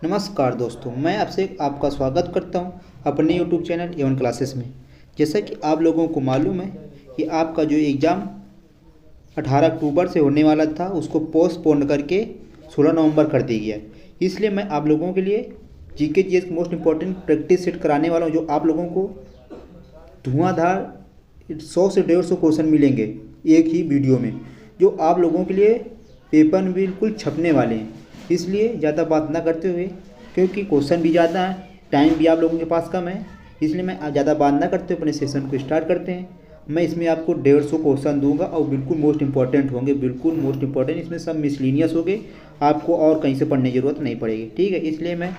नमस्कार दोस्तों, मैं आपसे आपका स्वागत करता हूं अपने YouTube चैनल एवन क्लासेस में। जैसा कि आप लोगों को मालूम है कि आपका जो एग्ज़ाम 18 अक्टूबर से होने वाला था उसको पोस्टपोन करके 16 नवंबर कर दिया गया है। इसलिए मैं आप लोगों के लिए जीके जीएस की मोस्ट इम्पॉर्टेंट प्रैक्टिस सेट कराने वाला हूं, जो आप लोगों को धुआंधार 100 से 150 क्वेश्चन मिलेंगे एक ही वीडियो में, जो आप लोगों के लिए पेपर में बिल्कुल छपने वाले हैं। इसलिए ज़्यादा बात ना करते हुए, क्योंकि क्वेश्चन भी ज़्यादा है, टाइम भी आप लोगों के पास कम है, इसलिए मैं ज़्यादा बात ना करते हुए अपने सेशन को स्टार्ट करते हैं। मैं इसमें आपको 150 क्वेश्चन दूंगा और बिल्कुल मोस्ट इंपॉर्टेंट होंगे, बिल्कुल मोस्ट इंपॉर्टेंट। इसमें सब मिसलिनियस होंगे, आपको और कहीं से पढ़ने की ज़रूरत नहीं पड़ेगी, ठीक है। इसलिए मैं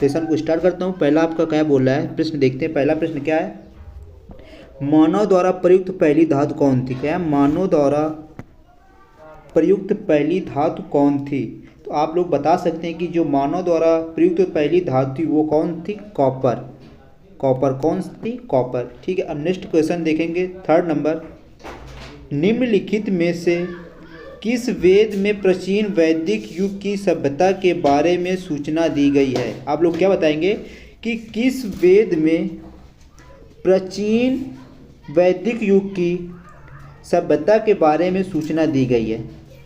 सेशन को स्टार्ट करता हूँ। पहला आपका क्या बोल रहा है, प्रश्न देखते हैं। पहला प्रश्न क्या है, मानव द्वारा प्रयुक्त पहली धातु कौन थी? क्या मानव द्वारा प्रयुक्त पहली धातु कौन थी? तो आप लोग बता सकते हैं कि जो मानव द्वारा प्रयुक्त पहली धातु थी वो कौन थी? कॉपर। कॉपर कौन थी? कॉपर, ठीक है। अब नेक्स्ट क्वेश्चन देखेंगे, थर्ड नंबर, निम्नलिखित में से किस वेद में प्राचीन वैदिक युग की सभ्यता के बारे में सूचना दी गई है? आप लोग क्या बताएंगे कि किस वेद में प्राचीन वैदिक युग की सभ्यता के बारे में सूचना दी गई है?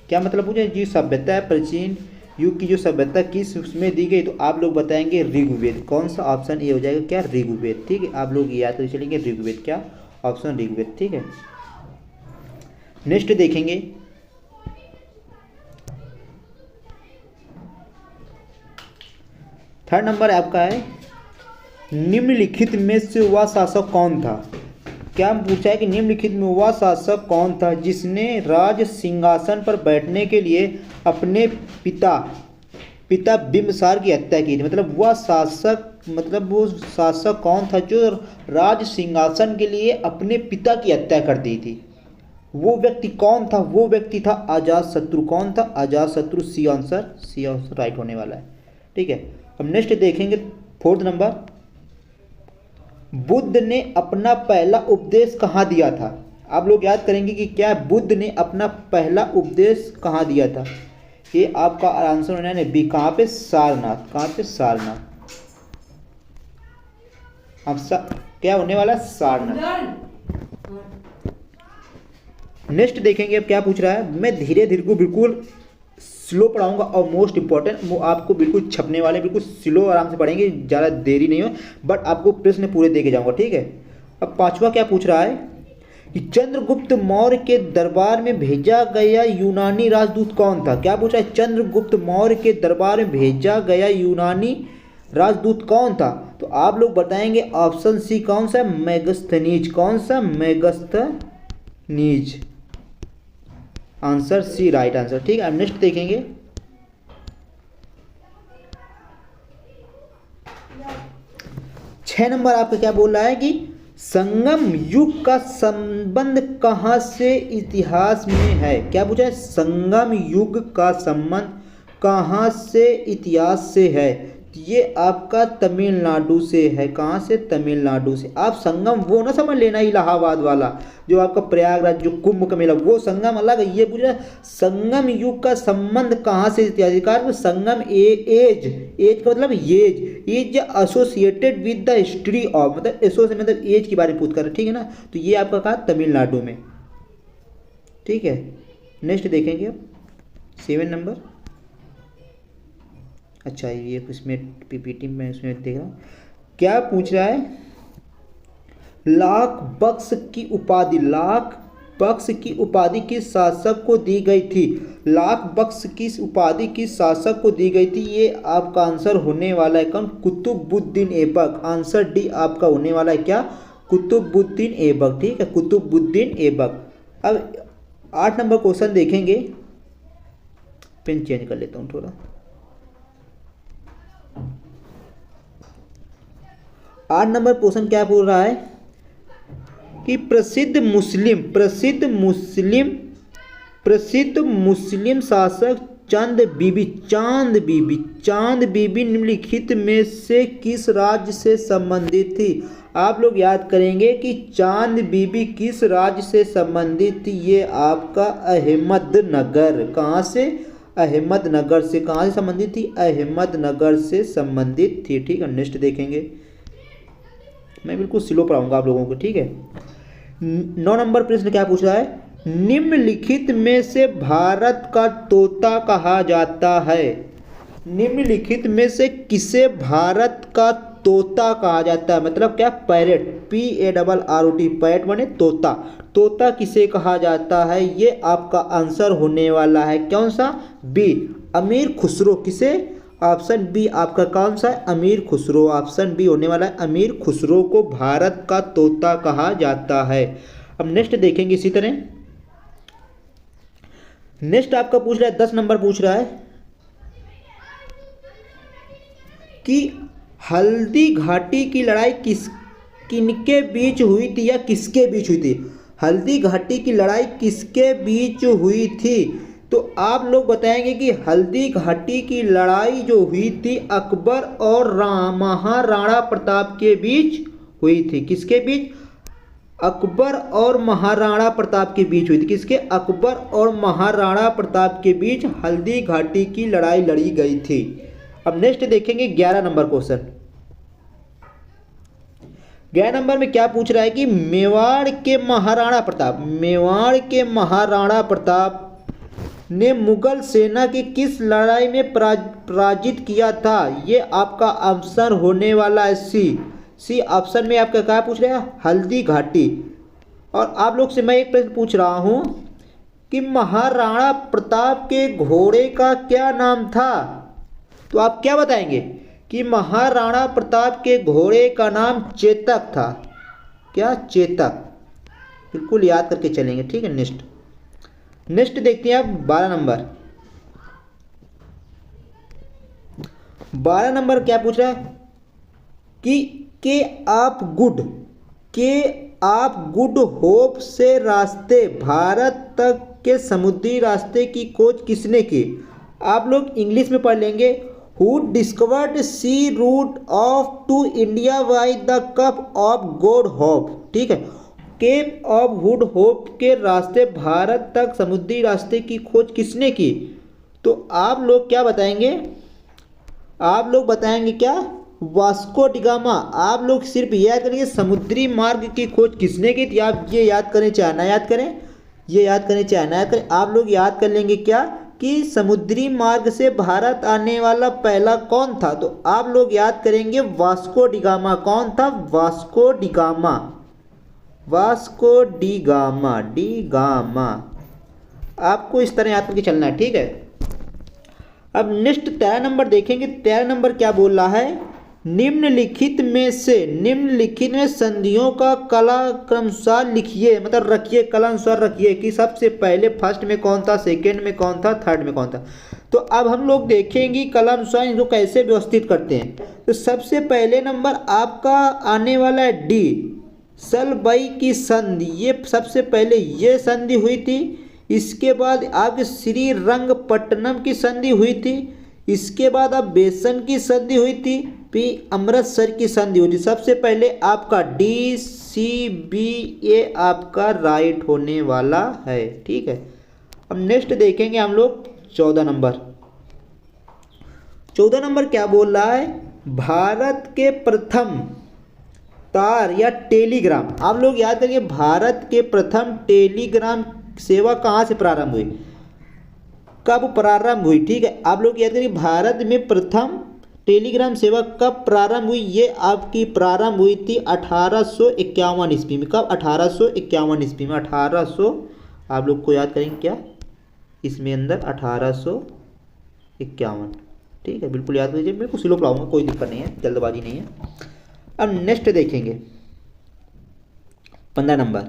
क्या मतलब पूछे जी, सभ्यता है प्राचीन युग की जो सभ्यता किस उसमें दी गई, तो आप लोग बताएंगे ऋग्वेद। कौन सा? ऑप्शन ए हो जाएगा क्या? ऋग्वेद, ठीक है। आप लोग याद कर चलेंगे ऋग्वेद, क्या ऑप्शन? ऋग्वेद, ठीक है। नेक्स्ट देखेंगे, थर्ड नंबर आपका है, निम्नलिखित में से वह शासक कौन था? क्या पूछा है कि निम्नलिखित में वह शासक कौन था जिसने राज सिंहासन पर बैठने के लिए अपने पिता बिंबिसार की हत्या की थी? मतलब वह शासक कौन था जो राज सिंहासन के लिए अपने पिता की हत्या कर दी थी? वो व्यक्ति कौन था? वो व्यक्ति था अजातशत्रु। कौन था? अजातशत्रु। सी आंसर राइट होने वाला है, ठीक है। अब नेक्स्ट देखेंगे, फोर्थ नंबर, बुद्ध ने अपना पहला उपदेश कहाँ दिया था? आप लोग याद करेंगे कि क्या बुद्ध ने अपना पहला उपदेश कहाँ दिया था? ये आपका आंसर होना है बी। कहाँ पे? सारनाथ। कहाँ पे? सारनाथ। अब क्या होने वाला? सारनाथ। नेक्स्ट देखेंगे, अब क्या पूछ रहा है, मैं धीरे धीरे को बिल्कुल स्लो पढ़ाऊंगा और मोस्ट इंपॉर्टेंट वो आपको बिल्कुल छपने वाले, बिल्कुल स्लो आराम से पढ़ेंगे, ज़्यादा देरी नहीं हो, बट आपको प्रश्न पूरे देके जाऊंगा, ठीक है। अब पांचवा क्या पूछ रहा है कि चंद्रगुप्त मौर्य के दरबार में भेजा गया यूनानी राजदूत कौन था? क्या पूछा है? चंद्रगुप्त मौर्य के दरबार में भेजा गया यूनानी राजदूत कौन था? तो आप लोग बताएंगे ऑप्शन सी। कौन सा? मेगस्थनीज। कौन सा? Megasthenes. Answer C right answer, ठीक है। अब नेक्स्ट देखेंगे, छह नंबर आपका क्या बोल रहा है कि संगम युग का संबंध कहां से इतिहास में है? क्या पूछा है? संगम युग का संबंध कहां से इतिहास से है? ये आपका तमिलनाडु से है। कहाँ से? तमिलनाडु से। आप संगम वो ना समझ लेना इलाहाबाद वाला, जो आपका प्रयागराज जो कुंभ का मेला, वो संगम अलग है। ये पूछ रहा है संगम युग का संबंध कहाँ से इतिहासकार? संगम एज का मतलब age associated with the history of, मतलब मतलब एज के बारे में पूछ कर, ठीक है ना। तो ये आपका कहा तमिलनाडु में, ठीक है। नेक्स्ट देखेंगे अब 7 नंबर। अच्छा, ये इसमें पीपीटी में इसमें देख रहा हूँ, क्या पूछ रहा है, लाख बक्स की उपाधि किस शासक को दी गई थी? लाख बक्स की उपाधि किस शासक को दी गई थी? ये आपका आंसर होने वाला है कौन? कुतुबुद्दीन ऐबक। आंसर डी आपका होने वाला है क्या? कुतुबुद्दीन ऐबक, ठीक है, कुतुबुद्दीन ऐबक। अब 8 नंबर क्वेश्चन देखेंगे, पेन चेंज कर लेता हूँ थोड़ा। 8 नंबर क्वेश्चन क्या बोल रहा है कि प्रसिद्ध मुस्लिम शासक चांद बीबी निम्नलिखित में से किस राज्य से संबंधित थी? आप लोग याद करेंगे कि चांद बीबी किस राज्य से संबंधित थी। ये आपका अहमदनगर, कहाँ से, अहमदनगर से। कहाँ से संबंधित थी, अहमदनगर से संबंधित थी। ठीक है, नेक्स्ट देखेंगे। मैं बिल्कुल स्लो पढ़ाऊंगा आप लोगों को, ठीक है। 9 नंबर प्रश्न क्या पूछ रहा है, निम्नलिखित में से भारत का तोता कहा जाता है। निम्नलिखित में से किसे भारत का तोता कहा जाता है, मतलब क्या, पैरेट, PARROT, पैरेट बने तोता। तोता किसे कहा जाता है, ये आपका आंसर होने वाला है कौन सा, बी, अमीर खुसरो। किसे, ऑप्शन बी आपका कौन सा है, अमीर खुसरो। ऑप्शन बी होने वाला है, अमीर खुसरो को भारत का तोता कहा जाता है। अब नेक्स्ट देखेंगे इसी तरह। नेक्स्ट आपका पूछ रहा है 10 नंबर पूछ रहा है कि हल्दी घाटी की लड़ाई किनके बीच हुई थी या किसके बीच हुई थी। हल्दी घाटी की लड़ाई किसके बीच हुई थी, तो आप लोग बताएंगे कि हल्दी घाटी की लड़ाई जो हुई थी अकबर और महाराणा प्रताप के बीच हुई थी। किसके बीच, अकबर और महाराणा प्रताप के बीच हुई थी। किसके, अकबर और महाराणा प्रताप के बीच हल्दी घाटी की लड़ाई लड़ी गई थी। अब नेक्स्ट देखेंगे 11 नंबर क्वेश्चन। 11 नंबर में क्या पूछ रहा है कि मेवाड़ के महाराणा प्रताप ने मुगल सेना की किस लड़ाई में पराजित किया था। ये आपका ऑप्शन होने वाला है सी ऑप्शन में आपका क्या पूछ रहा है, हल्दी घाटी। और आप लोग से मैं एक प्रश्न पूछ रहा हूं कि महाराणा प्रताप के घोड़े का क्या नाम था, तो आप क्या बताएंगे कि महाराणा प्रताप के घोड़े का नाम चेतक था। क्या, चेतक, बिल्कुल याद करके चलेंगे, ठीक है। नेक्स्ट देखते हैं आप 12 नंबर। 12 नंबर क्या पूछ रहा है कि आप गुड होप से रास्ते भारत तक के समुद्री रास्ते की खोज किसने की। आप लोग इंग्लिश में पढ़ लेंगे, who discovered sea route of to India by the cape of good hope. ठीक है, केप ऑफ गुड होप के रास्ते भारत तक समुद्री रास्ते की खोज किसने की, तो आप लोग क्या बताएंगे, आप लोग बताएंगे क्या, वास्को डिगामा। आप लोग सिर्फ याद करेंगे समुद्री मार्ग की खोज किसने की थी। आप ये याद करें चाहे ना याद करें, ये याद करें चाहे ना याद करें, आप लोग याद कर लेंगे क्या कि समुद्री मार्ग से भारत आने वाला पहला कौन था, तो आप लोग याद करेंगे वास्को डिगामा। कौन था, Vasco da Gama, Vasco da Gama, da Gama. आपको इस तरह याद करके चलना है, ठीक है। अब नेक्स्ट 13 नंबर देखेंगे। 13 नंबर क्या बोल रहा है, निम्नलिखित में संधियों का कलानुसार लिखिए, मतलब रखिए, कलानुसार रखिए कि सबसे पहले फर्स्ट में कौन था, सेकंड में कौन था, थर्ड में कौन था। तो अब हम लोग देखेंगे कलानुसार इनको कैसे व्यवस्थित करते हैं। तो सबसे पहले नंबर आपका आने वाला है डी, सलबई की संधि। ये सबसे पहले ये संधि हुई थी। इसके बाद आपके श्रीरंगपट्टनम की संधि हुई थी। इसके बाद अब बेसन की संधि हुई थी, फिर अमृतसर की संधि हुई थी। सबसे पहले आपका DCBA आपका राइट होने वाला है, ठीक है। अब नेक्स्ट देखेंगे हम लोग 14 नंबर। 14 नंबर क्या बोल रहा है, भारत के प्रथम तार या टेलीग्राम। आप लोग याद करिए, भारत के प्रथम टेलीग्राम सेवा कहाँ से प्रारंभ हुई, कब प्रारंभ हुई, ठीक है। आप लोग याद करिए, भारत में प्रथम टेलीग्राम सेवा कब प्रारंभ हुई, ये आपकी प्रारंभ हुई थी 1851 ईस्वी में। कब, 1851 ईस्वी में। 1800 आप लोग को याद करेंगे क्या, इसमें अंदर 1851, ठीक है, बिल्कुल याद कीजिए। मैं कुछ स्लो पढ़ाऊंगा, कोई दिक्कत नहीं है, जल्दबाजी नहीं है। अब नेक्स्ट देखेंगे 15 नंबर।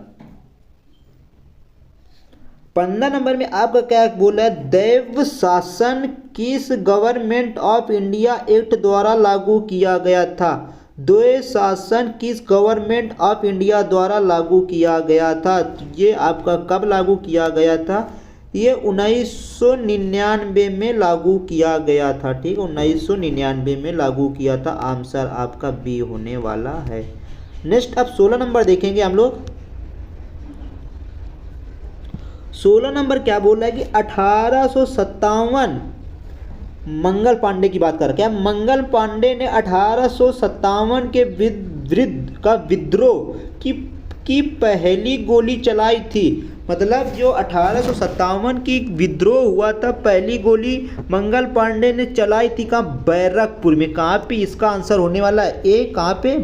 15 नंबर में आपका क्या बोल रहा है, दैव शासन किस गवर्नमेंट ऑफ इंडिया एक्ट द्वारा लागू किया गया था। दैव शासन किस गवर्नमेंट ऑफ इंडिया द्वारा लागू किया गया था, ये आपका कब लागू किया गया था, ये 1999 में लागू किया गया था, ठीक है। 1999 में लागू किया था। आंसर आपका बी होने वाला है। नेक्स्ट अब 16 नंबर देखेंगे हम लोग। 16 नंबर क्या बोल रहा है कि 1857 मंगल पांडे की बात कर रहा है। क्या मंगल पांडे ने 1857 के विरुद्ध का विद्रोह की पहली गोली चलाई थी। मतलब जो 1857 की विद्रोह हुआ था, पहली गोली मंगल पांडे ने चलाई थी कहाँ? बैरकपुर में। कहाँ पे? इसका आंसर होने वाला है ए। कहाँ पे?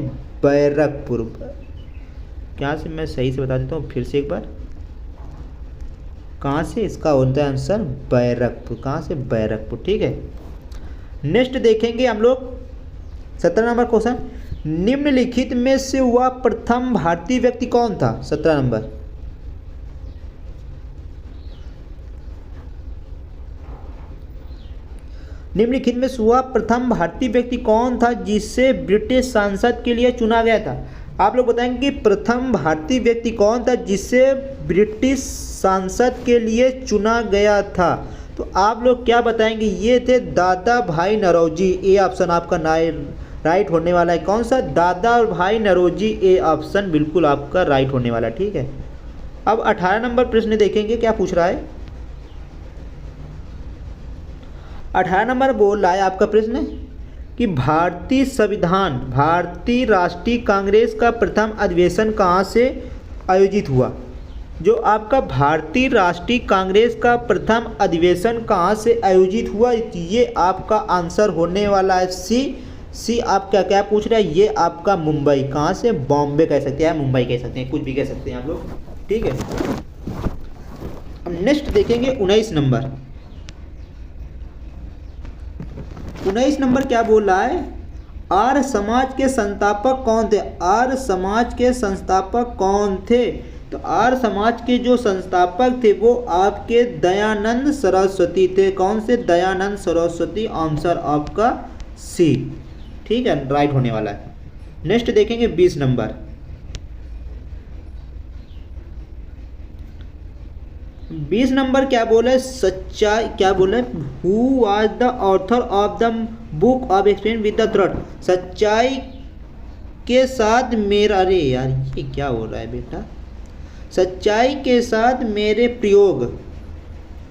बैरकपुर। क्या से मैं सही से बता देता हूँ फिर से एक बार। कहाँ से इसका होता है आंसर? बैरकपुर। कहाँ से? बैरकपुर। ठीक है, नेक्स्ट देखेंगे हम लोग 17 नंबर क्वेश्चन। निम्नलिखित में से हुआ प्रथम भारतीय व्यक्ति कौन था? 17 नंबर। निम्नलिखित में से हुआ प्रथम भारतीय व्यक्ति कौन था जिसे ब्रिटिश संसद के लिए चुना गया था? आप लोग बताएंगे कि प्रथम भारतीय व्यक्ति कौन था जिसे ब्रिटिश संसद के लिए चुना गया था। तो आप लोग क्या बताएंगे? ये थे दादा भाई नौरोजी। ए ऑप्शन आपका राइट होने वाला है। कौन सा? दादा भाई नौरोजी। ए ऑप्शन बिल्कुल आपका राइट होने वाला है। ठीक है, अब 18 नंबर प्रश्न देखेंगे क्या पूछ रहा है। 18 नंबर बोल रहा है आपका प्रश्न कि भारतीय संविधान, भारतीय राष्ट्रीय कांग्रेस का प्रथम अधिवेशन कहाँ से आयोजित हुआ? जो आपका भारतीय राष्ट्रीय कांग्रेस का प्रथम अधिवेशन कहाँ से आयोजित हुआ? ये आपका आंसर होने वाला है सी। आप क्या क्या पूछ रहे हैं? ये आपका मुंबई। कहाँ से? बॉम्बे कह सकते हैं, मुंबई कह सकते हैं, कुछ भी कह सकते हैं आप लोग। ठीक है, अब नेक्स्ट देखेंगे 19 नंबर। 19 नंबर क्या बोल रहा है? आर्य समाज के संस्थापक कौन थे? आर्य समाज के संस्थापक कौन थे? तो आर्य समाज के जो संस्थापक थे वो आपके दयानंद सरस्वती थे। कौन से? दयानंद सरस्वती। आंसर आपका सी। ठीक है, राइट होने वाला है। नेक्स्ट देखेंगे 20 नंबर। 20 नंबर क्या बोला है? सच्चाई। क्या बोला है? Who was the author of the book of experience with the truth? सच्चाई के साथ मेरा, अरे यार ये क्या हो रहा है बेटा? सच्चाई के साथ मेरे प्रयोग।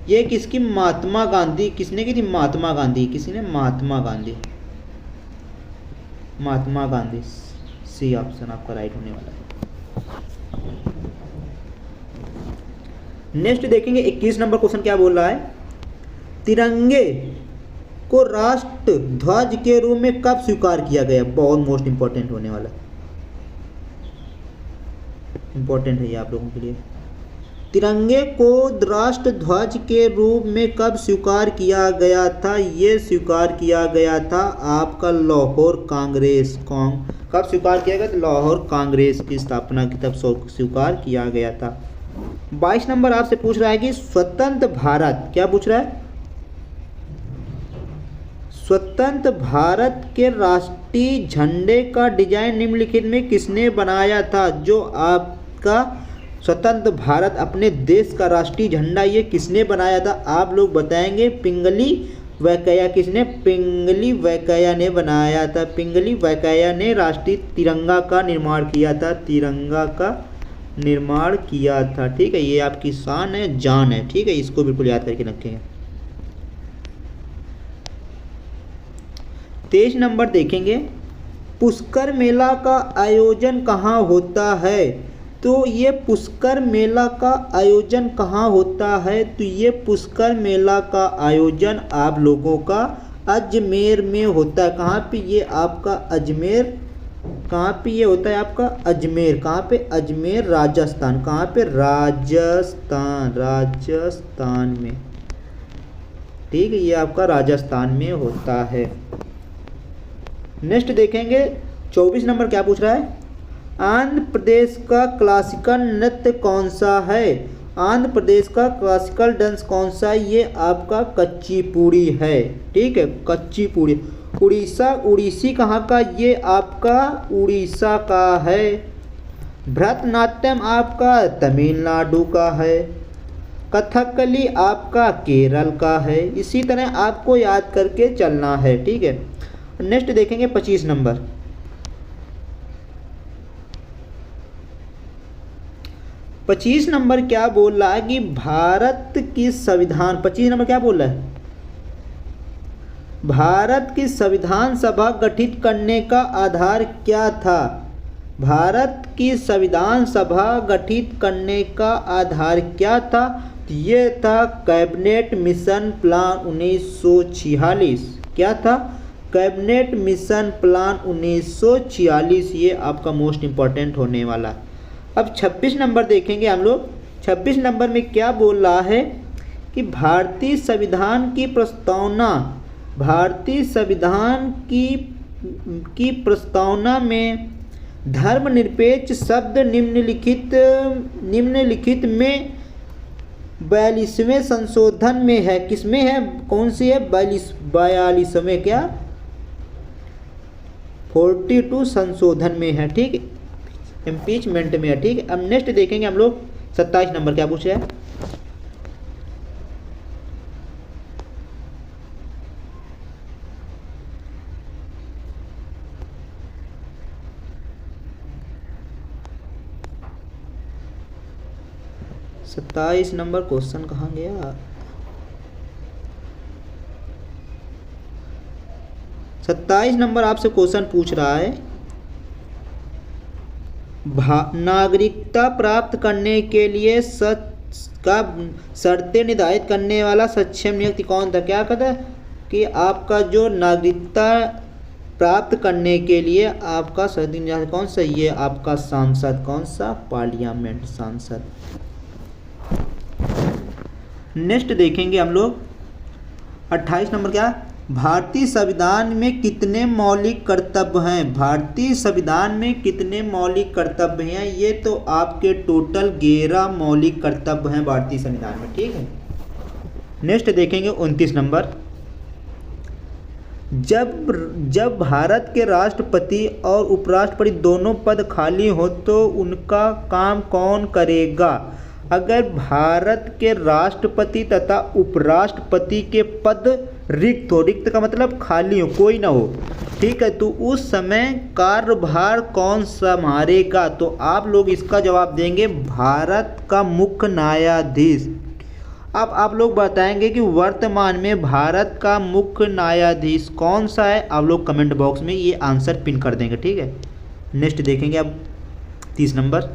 ये किसकी? महात्मा गांधी। किसने की थी? महात्मा गांधी। किसी ने? महात्मा गांधी। महात्मा गांधी। सी ऑप्शन आपका राइट होने वाला है। नेक्स्ट देखेंगे 21 नंबर क्वेश्चन क्या बोल रहा है? तिरंगे को राष्ट्र ध्वज के रूप में कब स्वीकार किया गया? बहुत मोस्ट इंपॉर्टेंट होने वाला है, इंपॉर्टेंट है ये आप लोगों के लिए। तिरंगे को राष्ट्र ध्वज के रूप में कब स्वीकार किया गया था? ये स्वीकार किया गया था आपका लाहौर कांग्रेस। कब स्वीकार किया गया? तो लाहौर कांग्रेस की स्थापना की तब स्वीकार किया गया था। 22 नंबर आपसे पूछ रहा है कि स्वतंत्र भारत। क्या पूछ रहा है? स्वतंत्र भारत के राष्ट्रीय झंडे का डिजाइन निम्नलिखित में किसने बनाया था? जो आपका स्वतंत्र भारत, अपने देश का राष्ट्रीय झंडा, ये किसने बनाया था? आप लोग बताएंगे। पिंगली वैंकैया। किसने? पिंगली वैंकैया ने बनाया था। पिंगली वैंकैया ने राष्ट्रीय तिरंगा का निर्माण किया था। तिरंगा का निर्माण किया था। ठीक है, ये आपकी शान है, जान है। ठीक है, इसको बिल्कुल याद करके रखेंगे। 23 नंबर देखेंगे। पुष्कर मेला का आयोजन कहाँ होता है? तो ये पुष्कर मेला का आयोजन कहाँ होता है? तो ये पुष्कर मेला का आयोजन आप लोगों का अजमेर में होता है। कहाँ पे? ये आपका अजमेर। कहाँ पे ये होता है? आपका अजमेर। कहाँ पे? अजमेर, राजस्थान। कहाँ पे? राजस्थान। राजस्थान में। ठीक है, ये आपका राजस्थान में होता है। नेक्स्ट देखेंगे 24 नंबर क्या पूछ रहा है? आंध्र प्रदेश का क्लासिकल नृत्य कौन सा है? आंध्र प्रदेश का क्लासिकल डांस कौन सा है? ये आपका कच्चीपुड़ी है। ठीक है, कच्चीपुड़ी। उड़ीसा, उड़ीसी कहाँ का? ये आपका उड़ीसा का है। भरतनाट्यम आपका तमिलनाडु का है। कथकली आपका केरल का है। इसी तरह आपको याद करके चलना है। ठीक है, नेक्स्ट देखेंगे 25 नंबर। 25 नंबर क्या बोल रहा है कि भारत की संविधान, 25 नंबर क्या बोल रहा है, भारत की संविधान सभा गठित करने का आधार क्या था। भारत की संविधान सभा गठित करने का आधार क्या था, ये था कैबिनेट मिशन प्लान 1946। क्या था, कैबिनेट मिशन प्लान 1946। ये आपका मोस्ट इम्पॉर्टेंट होने वाला। अब 26 नंबर देखेंगे हम लोग। 26 नंबर में क्या बोल रहा है कि भारतीय संविधान की प्रस्तावना, भारतीय संविधान की प्रस्तावना में धर्मनिरपेक्ष शब्द निम्नलिखित में 42वें संशोधन में है। किसमें है, कौन सी है, 42वें क्या 42 संशोधन में है, ठीक है, इम्पीचमेंट में है, ठीक है। अब नेक्स्ट देखेंगे हम लोग 27 नंबर क्या पूछ रहा है। सत्ताईस नंबर क्वेश्चन कहाँ गया, 27 नंबर आपसे क्वेश्चन पूछ रहा है, नागरिकता प्राप्त करने के लिए शर्तें निर्धारित करने वाला सक्षम नियुक्ति कौन था। क्या कहता है कि आपका जो नागरिकता प्राप्त करने के लिए आपका शर्त कौन सा, ये आपका सांसद, कौन सा, पार्लियामेंट सांसद। नेक्स्ट देखेंगे हम लोग 28 नंबर क्या, भारतीय संविधान में कितने मौलिक कर्तव्य हैं। भारतीय संविधान में कितने मौलिक कर्तव्य हैं, ये तो आपके टोटल 11 मौलिक कर्तव्य हैं भारतीय संविधान में, ठीक है। नेक्स्ट देखेंगे 29 नंबर, जब भारत के राष्ट्रपति और उपराष्ट्रपति दोनों पद खाली हो तो उनका काम कौन करेगा। अगर भारत के राष्ट्रपति तथा उपराष्ट्रपति के पद रिक्त हो, रिक्त का मतलब खाली हो, कोई ना हो, ठीक है, तो उस समय कार्यभार कौन संभालेगा। तो आप लोग इसका जवाब देंगे भारत का मुख्य न्यायाधीश। अब आप लोग बताएंगे कि वर्तमान में भारत का मुख्य न्यायाधीश कौन सा है, आप लोग कमेंट बॉक्स में ये आंसर पिन कर देंगे, ठीक है। नेक्स्ट देखेंगे अब 30 नंबर,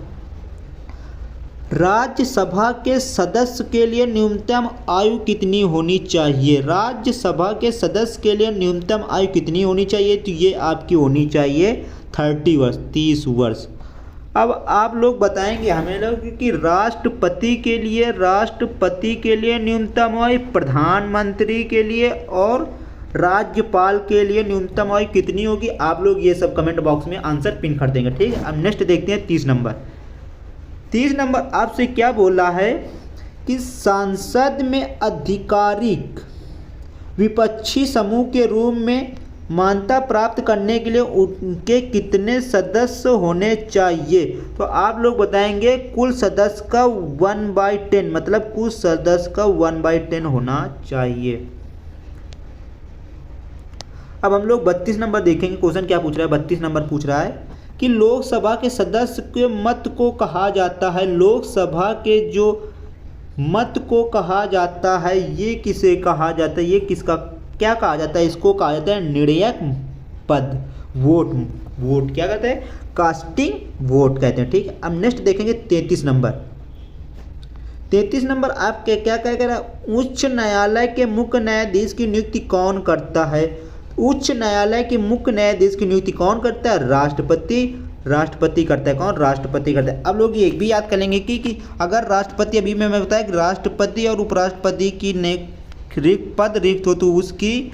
राज्यसभा के सदस्य के लिए न्यूनतम आयु कितनी होनी चाहिए। राज्यसभा के सदस्य के लिए न्यूनतम आयु कितनी होनी चाहिए, तो ये आपकी होनी चाहिए 30 वर्ष, 30 वर्ष। अब आप लोग बताएंगे हमें लोग कि राष्ट्रपति के लिए न्यूनतम आयु, प्रधानमंत्री के लिए और राज्यपाल के लिए न्यूनतम आयु कितनी होगी, आप लोग ये सब कमेंट बॉक्स में आंसर पिन कर देंगे, ठीक है। अब नेक्स्ट देखते हैं 30 नंबर। 30 नंबर आपसे क्या बोला है कि संसद में आधिकारिक विपक्षी समूह के रूप में मान्यता प्राप्त करने के लिए उनके कितने सदस्य होने चाहिए। तो आप लोग बताएंगे कुल सदस्य का 1/10, मतलब कुल सदस्य का 1/10 होना चाहिए। अब हम लोग 32 नंबर देखेंगे, क्वेश्चन क्या पूछ रहा है। 32 नंबर पूछ रहा है कि लोकसभा के सदस्य के मत को कहा जाता है, लोकसभा के जो मत को कहा जाता है, ये किसे कहा जाता है, ये किसका क्या कहा जाता है, इसको कहा जाता है निर्णायक पद, वोट क्या कहते हैं, कास्टिंग वोट कहते हैं, ठीक है। अब नेक्स्ट देखेंगे 33 नंबर। 33 नंबर आप क्या कह रहा है, उच्च न्यायालय के मुख्य न्यायाधीश की नियुक्ति कौन करता है। उच्च न्यायालय के मुख्य न्यायाधीश की नियुक्ति कौन करता है, राष्ट्रपति करता है। कौन, राष्ट्रपति करता है। अब लोग ये भी याद कर लेंगे कि अगर राष्ट्रपति, अभी मैं बताया कि राष्ट्रपति और उपराष्ट्रपति की पद रिक्त हो तो उसकी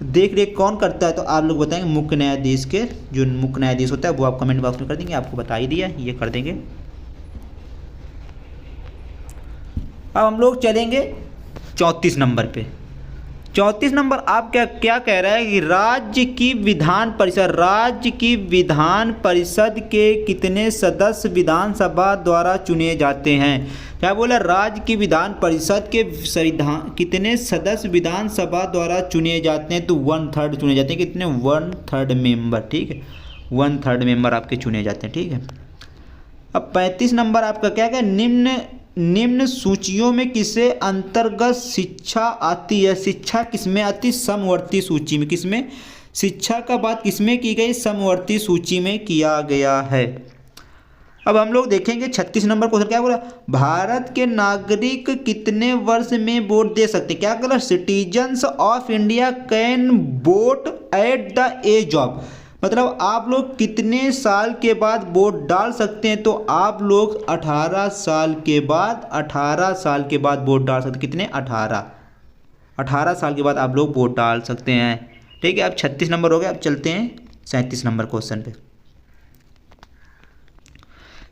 देख रेख कौन करता है, तो आप लोग बताएंगे मुख्य न्यायाधीश के, जो मुख्य न्यायाधीश होता है वो आप कमेंट बॉक्स में कर देंगे, आपको बता ही दिया, ये कर देंगे। अब हम लोग चलेंगे 34 नंबर पे। 34 नंबर आप क्या कह रहा है कि राज्य की विधान परिषद के कितने सदस्य विधानसभा द्वारा चुने जाते हैं। क्या बोला, राज्य की विधान परिषद के कितने सदस्य विधानसभा द्वारा चुने जाते हैं, तो 1/3 चुने जाते हैं। कितने, 1/3 मेंबर, ठीक है, 1/3 मेंबर आपके चुने जाते हैं, ठीक है। अब 35 नंबर आपका क्या है, निम्न सूचियों में किसे अंतर्गत शिक्षा आती है? शिक्षा किसमें आती? समवर्ती सूची में। किसमें? शिक्षा का बात किसमें की गई? समवर्ती सूची में किया गया है। अब हम लोग देखेंगे 36 नंबर क्वेश्चन क्या बोला, भारत के नागरिक कितने वर्ष में वोट दे सकते? क्या बोला, citizens of India can vote at the age of, मतलब आप लोग कितने साल के बाद वोट डाल सकते हैं? तो आप लोग 18 साल के बाद, 18 साल के बाद वोट डाल सकते। कितने? 18 साल के बाद आप लोग वोट डाल सकते हैं। ठीक है, अब 36 नंबर हो गया। अब चलते हैं 37 नंबर क्वेश्चन पे।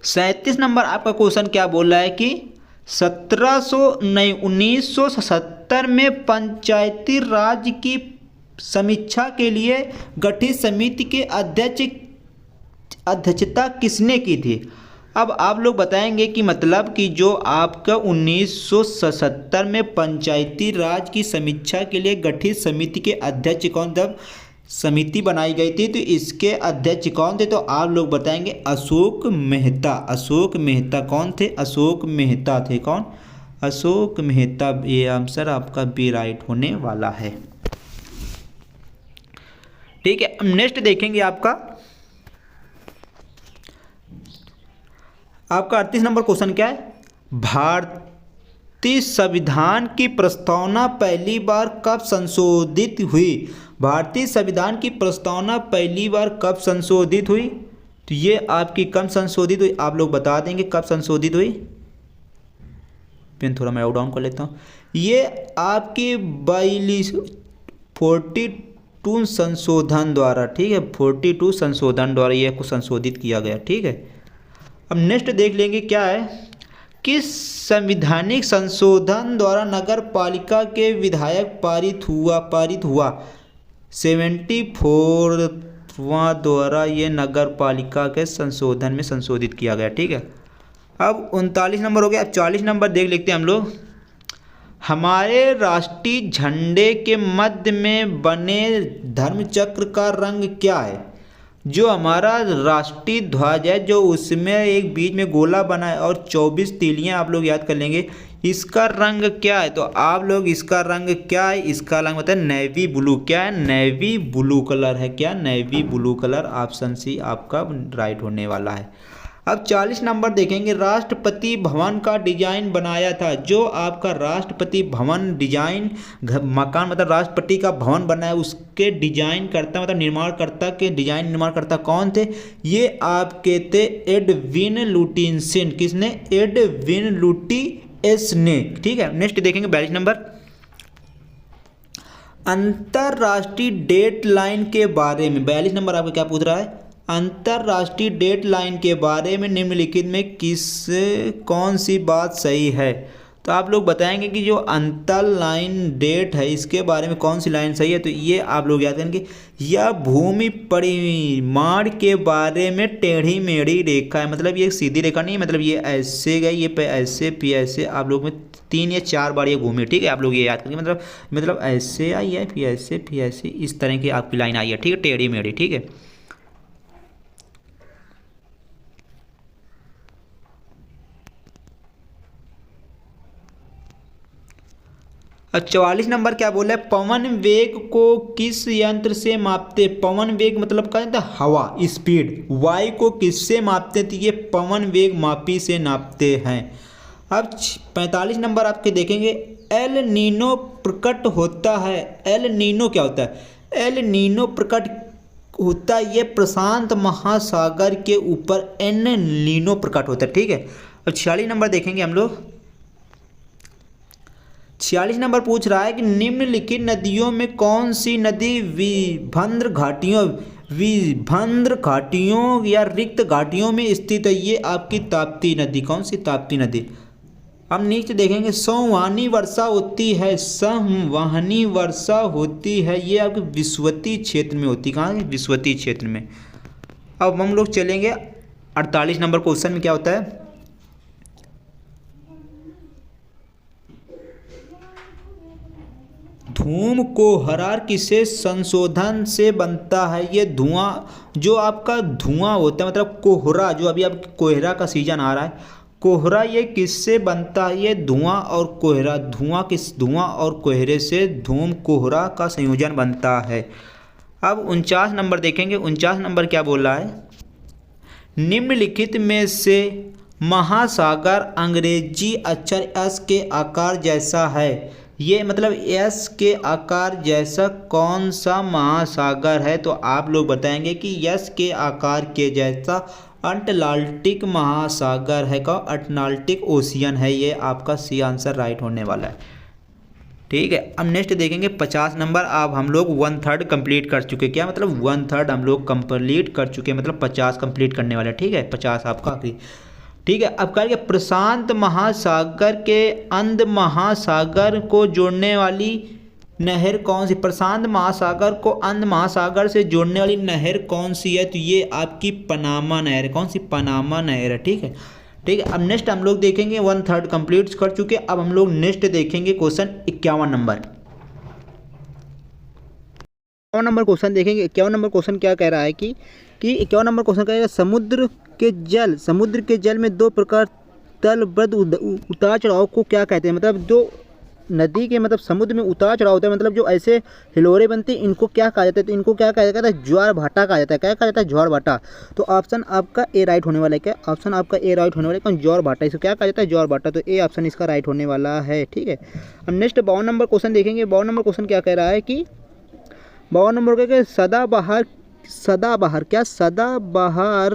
37 नंबर आपका क्वेश्चन क्या बोल रहा है कि 1970 में पंचायती राज की समीक्षा के लिए गठित समिति के अध्यक्षता किसने की थी? अब आप लोग बताएंगे कि मतलब कि जो आपका 1970 में पंचायती राज की समीक्षा के लिए गठित समिति के अध्यक्ष कौन, तब समिति बनाई गई थी तो इसके अध्यक्ष कौन थे? तो आप लोग बताएंगे अशोक मेहता। अशोक मेहता कौन थे? अशोक मेहता थे। कौन? अशोक मेहता। ये आंसर आपका बी राइट होने वाला है। ठीक है, नेक्स्ट देखेंगे आपका 38 नंबर क्वेश्चन क्या है, भारतीय संविधान की प्रस्तावना पहली बार कब संशोधित हुई? भारतीय संविधान की प्रस्तावना पहली बार कब संशोधित हुई? तो ये आपकी कब संशोधित हुई? आप लोग बता देंगे कब संशोधित हुई। पेन थोड़ा मैं डाउन कर लेता हूँ। ये आपकी 42 संशोधन द्वारा, ठीक है, 42 संशोधन द्वारा ये को संशोधित किया गया। ठीक है, अब नेक्स्ट देख लेंगे क्या है, किस संवैधानिक संशोधन द्वारा नगर पालिका के विधायक पारित हुआ 74वां द्वारा ये नगर पालिका के संशोधन में संशोधित किया गया। ठीक है, अब 39 नंबर हो गया। अब 40 नंबर देख लेते हैं हम लोग। हमारे राष्ट्रीय झंडे के मध्य में बने धर्मचक्र का रंग क्या है? जो हमारा राष्ट्रीय ध्वज है, जो उसमें एक बीच में गोला बना है और 24 तीलियां आप लोग याद कर लेंगे, इसका रंग क्या है? तो आप लोग इसका रंग क्या है? इसका रंग मतलब नेवी ब्लू। क्या है? नेवी ब्लू कलर है। क्या? Navy blue colour. Option C आपका राइट होने वाला है। अब 40 नंबर देखेंगे, राष्ट्रपति भवन का डिजाइन बनाया था, जो आपका राष्ट्रपति भवन डिजाइन मकान मतलब राष्ट्रपति का भवन बना है, उसके डिजाइन करता मतलब निर्माणकर्ता के डिजाइन निर्माणकर्ता कौन थे? ये आपके थे एडविन लुटियंसन। किसने? एडविन लुटियंस ने। ठीक है, नेक्स्ट देखेंगे 42 नंबर, अंतरराष्ट्रीय डेडलाइन के बारे में। 42 नंबर आपका क्या पूछ रहा है? अंतरराष्ट्रीय डेडलाइन के बारे में निम्नलिखित में कौन सी बात सही है? तो आप लोग बताएंगे कि जो अंतरलाइन डेट है इसके बारे में कौन सी लाइन सही है? तो ये आप लोग याद करेंगे, यह भूमि परिमाण के बारे में टेढ़ी मेढ़ी रेखा है, मतलब ये सीधी रेखा नहीं है, मतलब ये ऐसे गई, ये पे ऐसे फिर ऐसे, आप लोग में 3 या 4 बार ये घूमी। ठीक है, आप लोग ये याद करेंगे, मतलब ऐसे आई है फिर ऐसे इस तरह की आपकी लाइन आई है। ठीक है, टेढ़ी मेढ़ी। ठीक है, और 44 नंबर क्या बोला है, पवन वेग को किस यंत्र से मापते? पवन वेग मतलब क्या होता है? हवा स्पीड। वायु को किससे मापते? तो ये पवन वेग मापी से नापते हैं। अब 45 नंबर आपके देखेंगे, एल नीनो प्रकट होता है। एल नीनो क्या होता है? एल नीनो प्रकट होता है ये प्रशांत महासागर के ऊपर एल नीनो प्रकट होता है। ठीक है, अब 46 नंबर देखेंगे हम लोग। 46 नंबर पूछ रहा है कि निम्नलिखित नदियों में कौन सी नदी विभंद्र घाटियों या रिक्त घाटियों में स्थित है? ये आपकी ताप्ती नदी। कौन सी? ताप्ती नदी। अब नीचे देखेंगे, संवहनी वर्षा होती है। संवहनी वर्षा होती है ये आपके विश्वती क्षेत्र में होती है। कहाँ? विश्वती क्षेत्र में। अब हम लोग चलेंगे 48 नंबर क्वेश्चन में क्या होता है, धूम कोहरा किसे संशोधन से बनता है? ये धुआं जो आपका धुआं होता है मतलब कोहरा, जो अभी अब कोहरा का सीजन आ रहा है, कोहरा ये किससे बनता है? ये धुआं और कोहरा, धुआं और कोहरे से धूम कोहरा का संयोजन बनता है। अब 49 नंबर देखेंगे। 49 नंबर क्या बोल रहा है? निम्नलिखित में से महासागर अंग्रेजी अक्षर एस के आकार जैसा है। ये मतलब एस के आकार जैसा कौन सा महासागर है? तो आप लोग बताएंगे कि एस के आकार के जैसा अटलांटिक महासागर है का अटलांटिक ओशियन है। ये आपका सी आंसर राइट होने वाला है। ठीक है, अब नेक्स्ट देखेंगे 50 नंबर। अब हम लोग 1/3 कंप्लीट कर चुके। क्या मतलब 1/3 हम लोग कंप्लीट कर चुके, मतलब 50 कंप्लीट करने वाले। ठीक है, 50 आपका आखिरी। ठीक है, अब करेंगे प्रशांत महासागर के अंध महासागर को जोड़ने वाली नहर कौन सी? प्रशांत महासागर को अंध महासागर से जोड़ने वाली नहर कौन सी है? तो ये आपकी पनामा नहर है। कौन सी? पनामा नहर है। ठीक है, ठीक है। अब नेक्स्ट हम लोग देखेंगे 1/3 कंप्लीट कर चुके। अब हम लोग नेक्स्ट देखेंगे क्वेश्चन 51 नंबर। 51 नंबर क्वेश्चन देखेंगे। 51 नंबर क्वेश्चन क्या कह रहा है कि 51 नंबर क्वेश्चन कह रहा है समुद्र के जल में दो प्रकार तल बद उतार चढ़ाव को क्या कहते हैं? मतलब जो नदी के मतलब समुद्र में उतार चढ़ाव होता है, मतलब जो ऐसे हिलोरे बनते हैं, इनको क्या कहा जाता है? तो इनको क्या कहा जाता है? ज्वार भाटा कहा जाता है। क्या कहा जाता है? ज्वार भाटा। तो ऑप्शन आपका ए राइट होने वाला है। क्या ऑप्शन आपका ए राइट होने वाला है? ज्वार भाटा, इसको क्या कहा जाता है? ज्वार भाटा। तो ए ऑप्शन इसका राइट होने वाला है। ठीक है, अब नेक्स्ट 52 नंबर क्वेश्चन देखेंगे। 52 नंबर क्वेश्चन क्या कह रहा है कि 52 नंबर का सदाबहार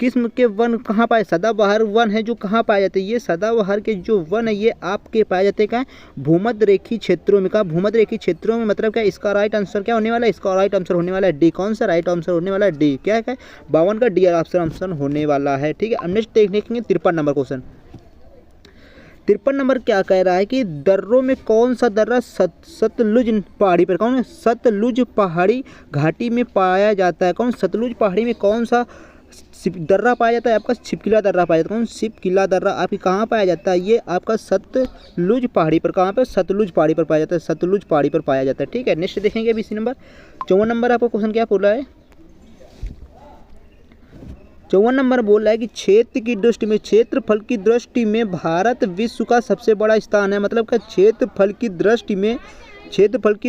किस्म के वन कहाँ पाए? सदाबहार वन है जो कहाँ पाए जाते हैं? ये सदाबहार के जो वन है ये आपके पाए जाते हैं कहाँ? भूमध्य रेखीय क्षेत्रों में। कहाँ? भूमध्य रेखीय क्षेत्रों में। मतलब क्या इसका राइट आंसर क्या होने वाला है? इसका राइट आंसर होने वाला है डी। कौन सा राइट आंसर होने वाला है? डी। क्या है? 52 का डी ऑप्शन होने वाला है। ठीक है, अब नेक्स्ट देखेंगे 53 नंबर क्वेश्चन। 53 नंबर क्या कह रहा है कि दर्रों में कौन सा दर्रा सतलुज पहाड़ी पर, कौन? सतलुज पहाड़ी घाटी में पाया जाता है। कौन? सतलुज पहाड़ी में कौन सा दर्रा पाया जाता है? आपका छिपकिला दर्रा पाया जाता है। कौन? छिपकिला दर्रा आपकी कहाँ पाया जाता है? ये आपका सतलुज पहाड़ी पर। कहाँ पर? सतलुज पहाड़ी पर पाया जाता है। सतलुज पहाड़ी पर पाया जाता है। ठीक है, नेक्स्ट देखेंगे अभी इसी नंबर 54 नंबर आपका क्वेश्चन क्या बोला है? 54 नंबर बोल रहा है कि क्षेत्रफल की दृष्टि में भारत विश्व का सबसे बड़ा स्थान है। मतलब का क्षेत्रफल की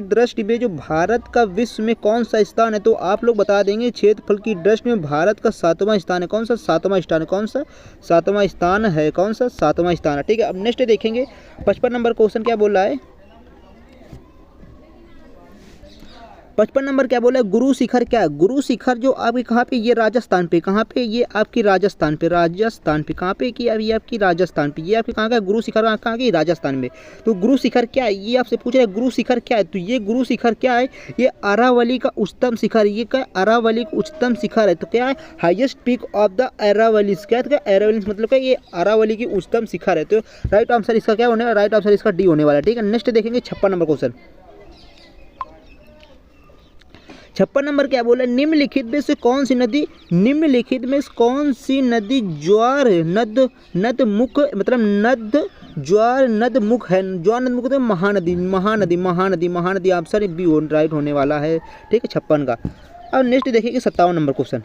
दृष्टि में जो भारत का विश्व में कौन सा स्थान है? तो आप लोग बता देंगे क्षेत्रफल की दृष्टि में भारत का 7वां स्थान है। कौन सा? 7वां स्थान है। कौन सा? 7वां स्थान है। कौन सा? 7वां स्थान है। ठीक है, अब नेक्स्ट देखेंगे 55 नंबर क्वेश्चन क्या बोल रहा है? 55 नंबर क्या बोला है? गुरु शिखर क्या है? गुरु शिखर जो आपके कहाँ पे? ये राजस्थान पे। कहाँ पे? ये आपकी राजस्थान पे। कहाँ पे? कि अब ये आपकी राजस्थान पे। ये आपके कहाँ का? गुरु शिखर कहाँ की? राजस्थान में। तो गुरु शिखर क्या है? ये आपसे पूछ रहे हैं गुरु शिखर क्या है? तो ये गुरु शिखर क्या है? ये अरावली का उच्चतम शिखर। ये क्या? अरावली का उच्चतम शिखर है। तो क्या है? Highest peak of the Aravallis. क्या है? अरावलीज मतलब क्या? ये अरावली की उच्चतम शिखर है। तो राइट आंसर इसका क्या होने वाला? राइट आंसर इसका डी होने वाला है। ठीक है, नेक्स्ट देखेंगे 56 नंबर क्वेश्चन। 56 नंबर क्या बोला? निम्नलिखित में से कौन सी नदी ज्वार नद मुख मतलब ज्वार नद मुख है? ज्वार नद मुख तो महानदी ऑप्शन बी राइट होने वाला है। ठीक है, 56 का। अब नेक्स्ट देखिए 57 नंबर क्वेश्चन।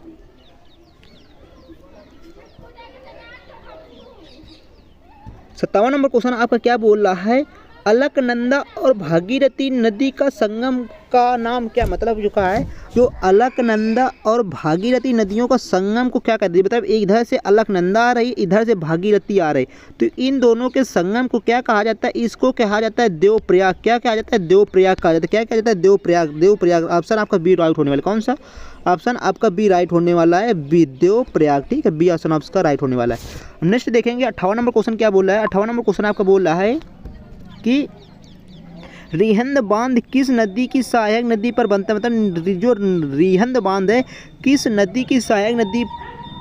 57 नंबर क्वेश्चन आपका क्या बोल रहा है? अलकनंदा और भागीरथी नदी का संगम का नाम क्या? मतलब जो कहा है जो अलकनंदा और भागीरथी नदियों का संगम को क्या कहते हैं? मतलब इधर से अलकनंदा आ रही, इधर से भागीरथी आ रही, तो इन दोनों के संगम को क्या कहा जाता है? इसको कहा जाता है देवप्रयाग। क्या कहा जाता है? देवप्रयाग कहा जाता है। क्या कहा जाता है? देवप्रयाग। ऑप्शन आपका बी राइट होने वाला। कौन सा? ऑप्शन आपका बी राइट होने वाला है, बी देवप्रयाग। ठीक है, बी ऑप्शन आपका राइट होने वाला है। नेक्स्ट देखेंगे 58 नंबर क्वेश्चन क्या बोल रहा है? 58 नंबर क्वेश्चन आपका बोल रहा है कि रिहंद बांध किस नदी की सहायक नदी पर बनता है? मतलब जो रिहंद बांध है किस नदी की सहायक नदी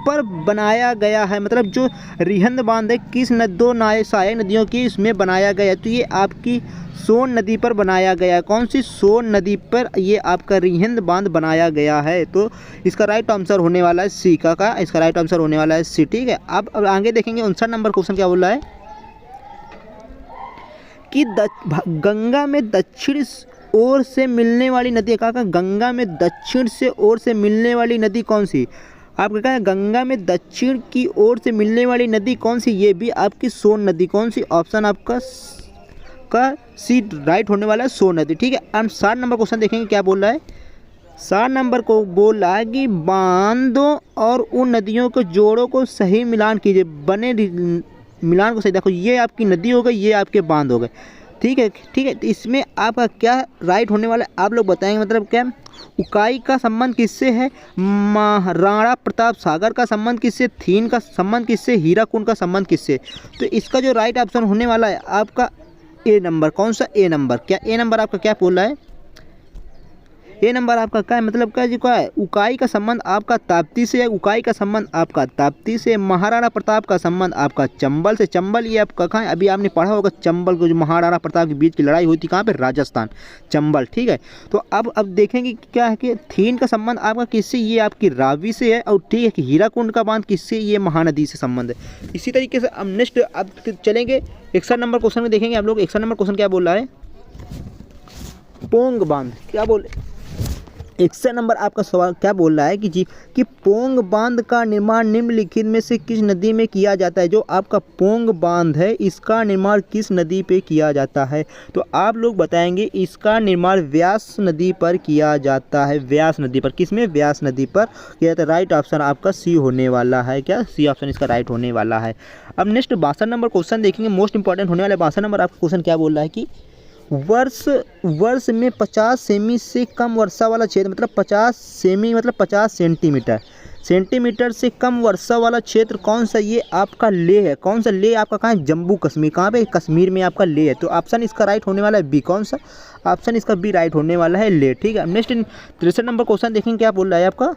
पर बनाया गया है? मतलब जो रिहंद बांध है किस दो सहायक नदियों की इसमें बनाया गया है? तो ये आपकी सोन नदी पर बनाया गया है। कौन सी? सोन नदी पर ये आपका रिहंद बांध बनाया गया है। तो इसका राइट आंसर होने वाला है सी का। इसका राइट आंसर होने वाला है सी। ठीक है, अब आगे देखेंगे 59 नंबर क्वेश्चन क्या बोल रहा है कि गंगा में ओर से मिलने वाली नदी, कहा गंगा में दक्षिण से ओर से मिलने वाली नदी कौन सी? आपका क्या है, गंगा में दक्षिण की ओर से मिलने वाली नदी कौन सी? ये भी आपकी सोन नदी। कौन सी? ऑप्शन आपका का सी राइट होने वाला है, सोन नदी। ठीक है, हम 7 नंबर क्वेश्चन देखेंगे क्या बोल रहा है। 7 नंबर को बोल रहा है कि बांधों और उन नदियों के जोड़ों को सही मिलान कीजिए, बने मिलान को सही। देखो ये आपकी नदी हो गई, ये आपके बांध हो गए। ठीक है, ठीक है, तो इसमें आपका क्या राइट होने वाला है आप लोग बताएंगे। मतलब क्या, उकाई का संबंध किससे है? महाराणा प्रताप सागर का संबंध किससे? थीन का संबंध किससे? हीराकुंड का संबंध किससे? तो इसका जो राइट ऑप्शन होने वाला है आपका ए नंबर। कौन सा? ए नंबर। क्या ए नंबर आपका क्या बोल रहा है? ए नंबर आपका क्या है, मतलब क्या जी क्या है, उकाई का संबंध आपका ताप्ती से है। उकाई का संबंध आपका ताप्ती से। महाराणा प्रताप का संबंध आपका चंबल से। चंबल ये आपका कहाँ है? अभी आपने पढ़ा होगा चंबल को, जो महाराणा प्रताप के बीच की लड़ाई हुई थी कहाँ पे? राजस्थान, चंबल। ठीक है, तो अब देखेंगे कि क्या है कि थीन का संबंध आपका किससे? ये आपकी रावी से है। और ठीक है कि हीराकुंड का बांध किससे? ये महानदी से संबंध है। इसी तरीके से अब नेक्स्ट अब चलेंगे 61 नंबर क्वेश्चन में देखेंगे आप लोग। 61 नंबर क्वेश्चन क्या बोल रहा है? पोंग बांध क्या बोल 61 नंबर आपका सवाल क्या बोल रहा है कि पोंग बांध का निर्माण निम्नलिखित में से किस नदी में किया जाता है? जो आपका पोंग बांध है इसका निर्माण किस नदी पे किया जाता है? तो आप लोग बताएंगे इसका निर्माण व्यास नदी पर किया जाता है। व्यास नदी पर। किसमें? व्यास नदी पर किया जाता है। राइट ऑप्शन आपका सी होने वाला है। क्या? सी ऑप्शन इसका राइट होने वाला है। अब नेक्स्ट 62 नंबर क्वेश्चन देखेंगे, मोस्ट इंपॉर्टेंट होने वाला है। 62 नंबर आपका क्वेश्चन क्या बोल रहा है कि वर्ष में 50 सेमी से कम वर्षा वाला क्षेत्र, मतलब 50 सेमी मतलब 50 सेंटीमीटर से कम वर्षा वाला क्षेत्र कौन सा? ये आपका लेह है। कौन सा? लेह आपका कहाँ है? जम्मू कश्मीर। कहाँ पे? कश्मीर में आपका लेह है। तो ऑप्शन इसका राइट होने वाला है बी। कौन सा? ऑप्शन इसका बी राइट होने वाला है, लेह। ठीक है, नेक्स्ट 63 नंबर क्वेश्चन देखेंगे क्या बोल रहा है आपका।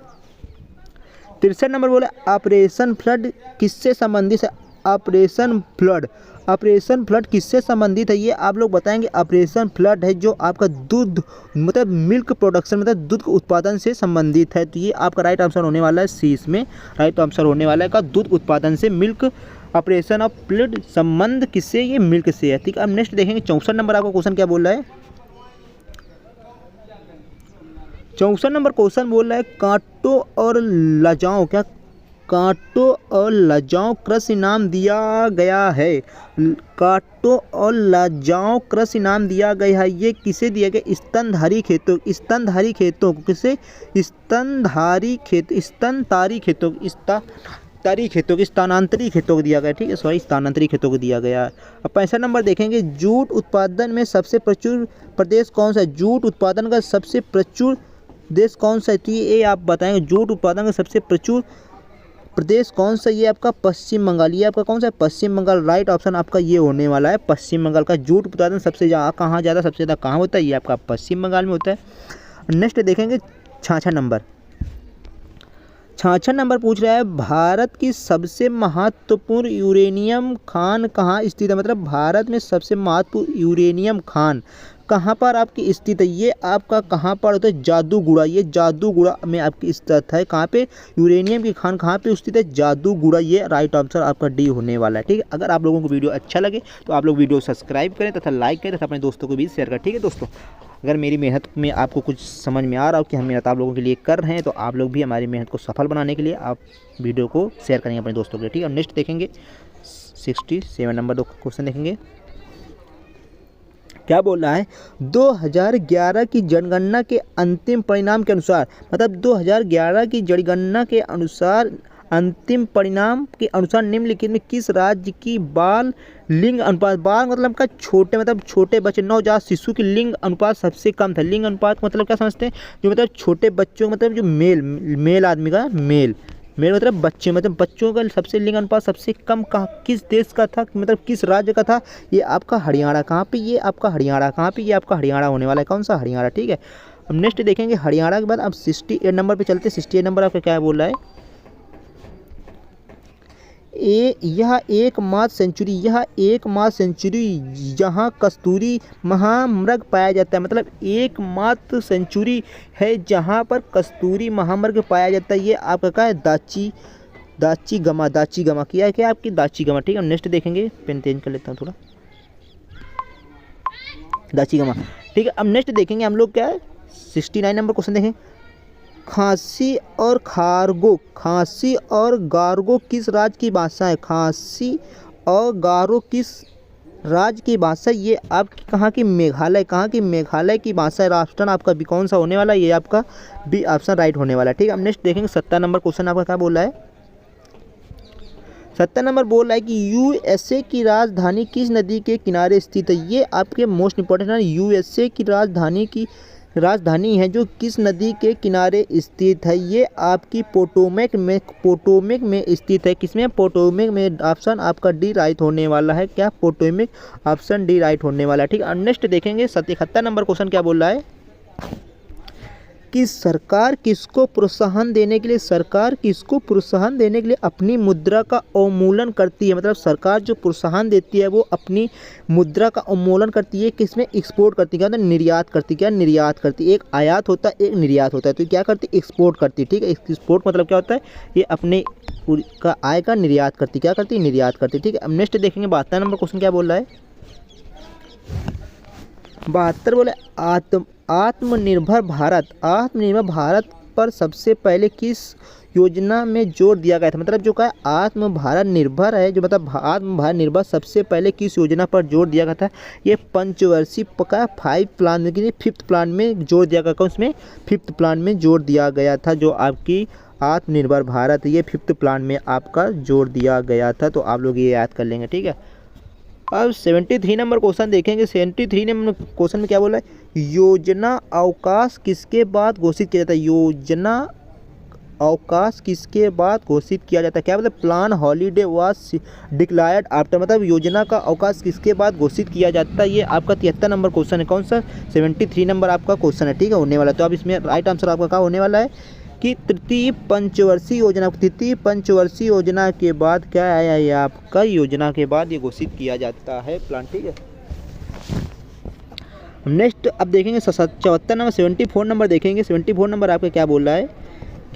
63 नंबर बोला ऑपरेशन फ्लड किससे संबंधित है? ऑपरेशन फ्लड किससे संबंधित है? ये आप लोग बताएंगे। ऑपरेशन फ्लड है जो आपका दूध मतलब मिल्क प्रोडक्शन मतलब दूध के उत्पादन से संबंधित है। तो ये आपका राइट आंसर होने वाला है सी। इसमें राइट आंसर होने वाला है का दूध उत्पादन से मिल्क ऑपरेशन ऑफ फ्लड संबंध किससे? ये मिल्क से है। ठीक है, अब नेक्स्ट देखेंगे 64 नंबर आपका क्वेश्चन क्या बोल रहा है। 64 नंबर क्वेश्चन बोल रहा है कांटों और लजाओं, क्या कांटों और लजाओं कृषि इनाम दिया गया है। कांटों और लजाओं कृषि इनाम दिया गया है। ये किसे दिया गया? स्तनधारी खेतों को। किसे? स्तनधारी खेतों को दिया गया। ठीक है, सॉरी, स्थानांतरी खेतों को दिया गया। अब 65 नंबर देखेंगे, जूट उत्पादन में सबसे प्रचुर प्रदेश कौन सा है? जूट उत्पादन का सबसे प्रचुर देश कौन सा है? तो ये आप बताएंगे जूट उत्पादन का सबसे प्रचुर प्रदेश कौन सा? ये आपका पश्चिम बंगाल। ये आपका कौन सा है? पश्चिम बंगाल। राइट ऑप्शन आपका ये होने वाला है, पश्चिम बंगाल का जूट उत्पादन सबसे ज़्यादा कहाँ ज़्यादा सबसे ज़्यादा कहाँ होता है? ये आपका पश्चिम बंगाल में होता है। नेक्स्ट देखेंगे 66 नंबर। 66 नंबर पूछ रहा है भारत की सबसे महत्वपूर्ण यूरेनियम खान कहाँ स्थित है? मतलब भारत में सबसे महत्वपूर्ण यूरेनियम खान कहाँ पर आपकी स्थित है? ये आपका कहाँ पर होता है? जादूगुड़ा। ये जादूगुड़ा में आपकी स्थित है। कहाँ पे? यूरेनियम की खान कहाँ पे स्थित है? जादूगुड़ा। ये राइट आंसर आपका डी होने वाला है। ठीक है, अगर आप लोगों को वीडियो अच्छा लगे तो आप लोग वीडियो सब्सक्राइब करें तथा लाइक करें तथा अपने दोस्तों को भी शेयर करें। ठीक है दोस्तों, अगर मेरी मेहनत में आपको कुछ समझ में आ रहा हो कि हम मेहनत आप लोगों के लिए कर रहे हैं तो आप लोग भी हमारी मेहनत को सफल बनाने के लिए आप वीडियो को शेयर करेंगे अपने दोस्तों के लिए। ठीक है, नेक्स्ट देखेंगे 67 नंबर क्वेश्चन देखेंगे क्या बोल रहा है। 2011 की जनगणना के अंतिम परिणाम के अनुसार, मतलब 2011 की जनगणना के अनुसार अंतिम परिणाम के अनुसार निम्नलिखित में किस राज्य की बाल लिंग अनुपात, बाल मतलब का छोटे मतलब छोटे बच्चे नवजात शिशु की लिंग अनुपात सबसे कम था। लिंग अनुपात मतलब क्या समझते हैं? जो मतलब छोटे बच्चों मतलब जो मेल आदमी का मेल मतलब बच्चे मतलब बच्चों का सबसे लिंग अनुपात सबसे कम कहाँ किस देश का था? मतलब किस राज्य का था? ये आपका हरियाणा। कहाँ पे? ये आपका हरियाणा। कहाँ पे? ये आपका हरियाणा होने वाला है। कौन सा? हरियाणा। ठीक है, अब नेक्स्ट देखेंगे हरियाणा के बाद अब 68 नंबर पे चलते। 68 नंबर आपका क्या बोल रहा है? यह एकमात्र सेंचुरी जहाँ कस्तूरी महामृग पाया जाता है। मतलब एकमात्र सेंचुरी है जहाँ पर कस्तूरी महामृग पाया जाता है। ये आपका क्या है? दाची गमा किया है क्या आपकी? दाची गमा। ठीक है, नेक्स्ट देखेंगे, पेन चेंज कर लेता हूँ थोड़ा। दाचिगमा। ठीक है, अब नेक्स्ट देखेंगे हम लोग क्या है 69 नंबर क्वेश्चन देखें। खांसी और गारो किस राज्य की भाषा है? खांसी और गारो किस राज्य की भाषा? ये आपकी कहाँ की? मेघालय की भाषा है। ऑप्शन आपका बी कौन सा होने वाला है? ये आपका बी ऑप्शन राइट होने वाला है। ठीक है, अब नेक्स्ट देखेंगे 70 नंबर क्वेश्चन आपका क्या बोल रहा है। 70 नंबर बोल रहा है कि यूएसए की राजधानी किस नदी के किनारे स्थित है? ये आपके मोस्ट इंपॉर्टेंट है। यूएसए की राजधानी है जो किस नदी के किनारे स्थित है? ये आपकी पोटोमेक में स्थित है। किसमें? पोटोमेक में। ऑप्शन आपका डी राइट होने वाला है। क्या? पोटोमेक। ऑप्शन डी राइट होने वाला है। ठीक है, नेक्स्ट देखेंगे 71 नंबर क्वेश्चन क्या बोल रहा है कि सरकार किसको प्रोत्साहन देने के लिए अपनी मुद्रा का अवमूल्यन करती है? मतलब सरकार जो प्रोत्साहन देती है वो अपनी मुद्रा का अवमूल्यन करती है। किसमें? एक्सपोर्ट करती है। क्या होता है? निर्यात करती है। क्या? निर्यात करती है। एक आयात होता है, एक निर्यात होता है। तो क्या करती है? एक्सपोर्ट करती है। ठीक है, एक्सपोर्ट मतलब क्या होता है? ये अपने का आय का निर्यात करती है। क्या करती है? निर्यात करती है। ठीक है, अब नेक्स्ट देखेंगे 72 नंबर क्वेश्चन क्या बोल रहा है। 72 बोले आत्मनिर्भर भारत पर सबसे पहले किस योजना में जोर दिया गया था? मतलब जो का आत्मभारत निर्भर है, जो मतलब आत्मभारत निर्भर सबसे पहले किस योजना पर जोर दिया गया था? ये पंचवर्षीय का 5 प्लान में, 5th प्लान में जोर दिया गया। उसमें 5th प्लान में जोर दिया गया था। जो आपकी आत्मनिर्भर भारत, ये 5th प्लान में आपका जोर दिया गया था। तो आप लोग ये याद कर लेंगे। ठीक है, अब 73 नंबर क्वेश्चन देखेंगे। 73 नंबर क्वेश्चन में क्या बोला है? योजना अवकाश किसके बाद घोषित किया जाता है? योजना अवकाश किसके बाद घोषित किया जाता है? क्या मतलब? Plan holiday was declared after. मतलब योजना का अवकाश किसके बाद घोषित किया जाता है? ये आपका 73 नंबर क्वेश्चन है। कौन सा? 73 नंबर आपका क्वेश्चन है। ठीक है, होने वाला है। तो अब इसमें राइट आंसर आपका क्या होने वाला है कि तृतीय पंचवर्षीय योजना के बाद क्या आया? ये आपका योजना के बाद ये घोषित किया जाता है प्लान। ठीक है, नेक्स्ट अब देखेंगे 74 नंबर 74 नंबर देखेंगे। 74 नंबर आपका क्या बोल रहा है?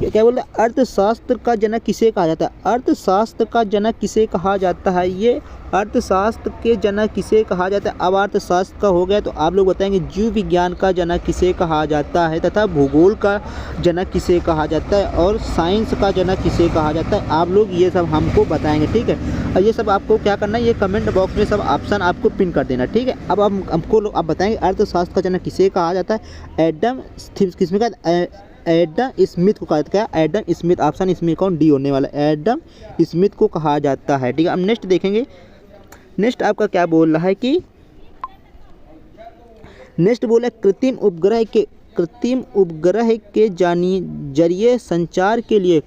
क्या बोल रहा है? अर्थशास्त्र का जनक किसे कहा जाता है? अर्थशास्त्र का जनक किसे कहा जाता है? ये अर्थशास्त्र के जनक किसे कहा जाता है? अब अर्थशास्त्र का हो गया तो आप लोग बताएंगे जीव विज्ञान का जनक किसे कहा जाता है, तथा भूगोल का जनक किसे कहा जाता है, और साइंस का जनक किसे कहा जाता है? आप लोग ये सब हमको बताएंगे। ठीक है, और ये सब आपको क्या करना है? ये कमेंट बॉक्स में सब ऑप्शन आपको पिन कर देना। ठीक है, अब हमको आप बताएंगे अर्थशास्त्र का जनक किसे कहा जाता है? एडम स्मिथ को कहा जाता है। Adam Smith. ऑप्शन इसमें कौन? डी होने वाला है। एडम स्मिथ को कहा जाता है। ठीक है, अब नेक्स्ट देखेंगे। नेक्स्ट आपका क्या बोल रहा है कि नेक्स्ट बोला कृत्रिम उपग्रह के जरिए संचार के लिए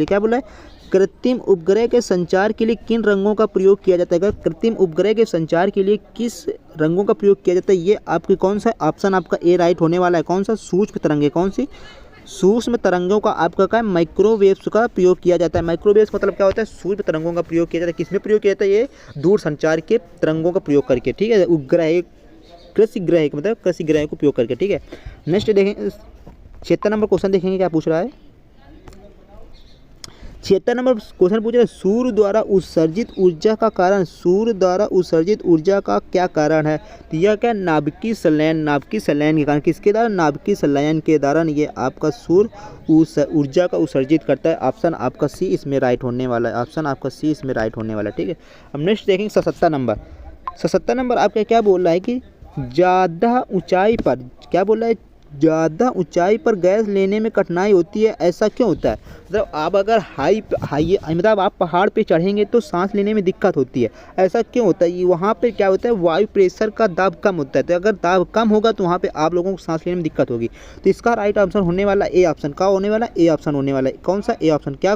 क्या बोला है? कृत्रिम उपग्रह के संचार के लिए किन रंगों का प्रयोग किया जाता है? कृत्रिम उपग्रह के संचार के लिए किस रंगों का प्रयोग किया जाता है? ये आपके कौन सा ऑप्शन आपका ए राइट होने वाला है। कौन सा? सूक्ष्म तरंगे। कौन सी? सूक्ष्म तरंगों का आपका क्या? माइक्रोवेव्स का प्रयोग किया जाता है। माइक्रोवेव्स मतलब क्या होता है? सूक्ष्म तरंगों का प्रयोग किया जाता है। किसमें प्रयोग किया जाता है? ये दूर संचार के तरंगों का प्रयोग करके। ठीक है, उपग्रह कृषि ग्रह मतलब कृषि ग्रह को प्रयोग करके। ठीक है, नेक्स्ट देखेंगे 76 नंबर क्वेश्चन देखेंगे क्या पूछ रहा है। 76 नंबर क्वेश्चन पूछ रहा है सूर्य द्वारा उत्सर्जित ऊर्जा का क्या कारण है? तो यह क्या? नाभिकीय संलयन के कारण। किसके द्वारा? नाभिकीय संलयन के दौरान ये आपका सूर्य ऊर्जा का उत्सर्जित करता है। ऑप्शन आपका सी इसमें राइट होने वाला है। ऑप्शन आपका सी इसमें राइट होने वाला है। ठीक है, अब नेक्स्ट देखेंगे 77 नंबर आपका क्या बोल रहा है कि ज़्यादा ऊंचाई पर क्या बोल रहा है? ज़्यादा ऊंचाई पर गैस लेने में कठिनाई होती है, ऐसा क्यों होता है? मतलब आप अगर मतलब आप पहाड़ पे चढ़ेंगे तो सांस लेने में दिक्कत होती है, ऐसा क्यों होता है? वहाँ पे क्या होता है? वायु प्रेशर का दाब कम होता है। तो अगर दाब कम होगा तो वहाँ पे आप लोगों को सांस लेने में दिक्कत होगी। तो इसका राइट आंसर होने वाला ए ऑप्शन। का होने वाला? ए ऑप्शन होने वाला है। कौन सा? A option. क्या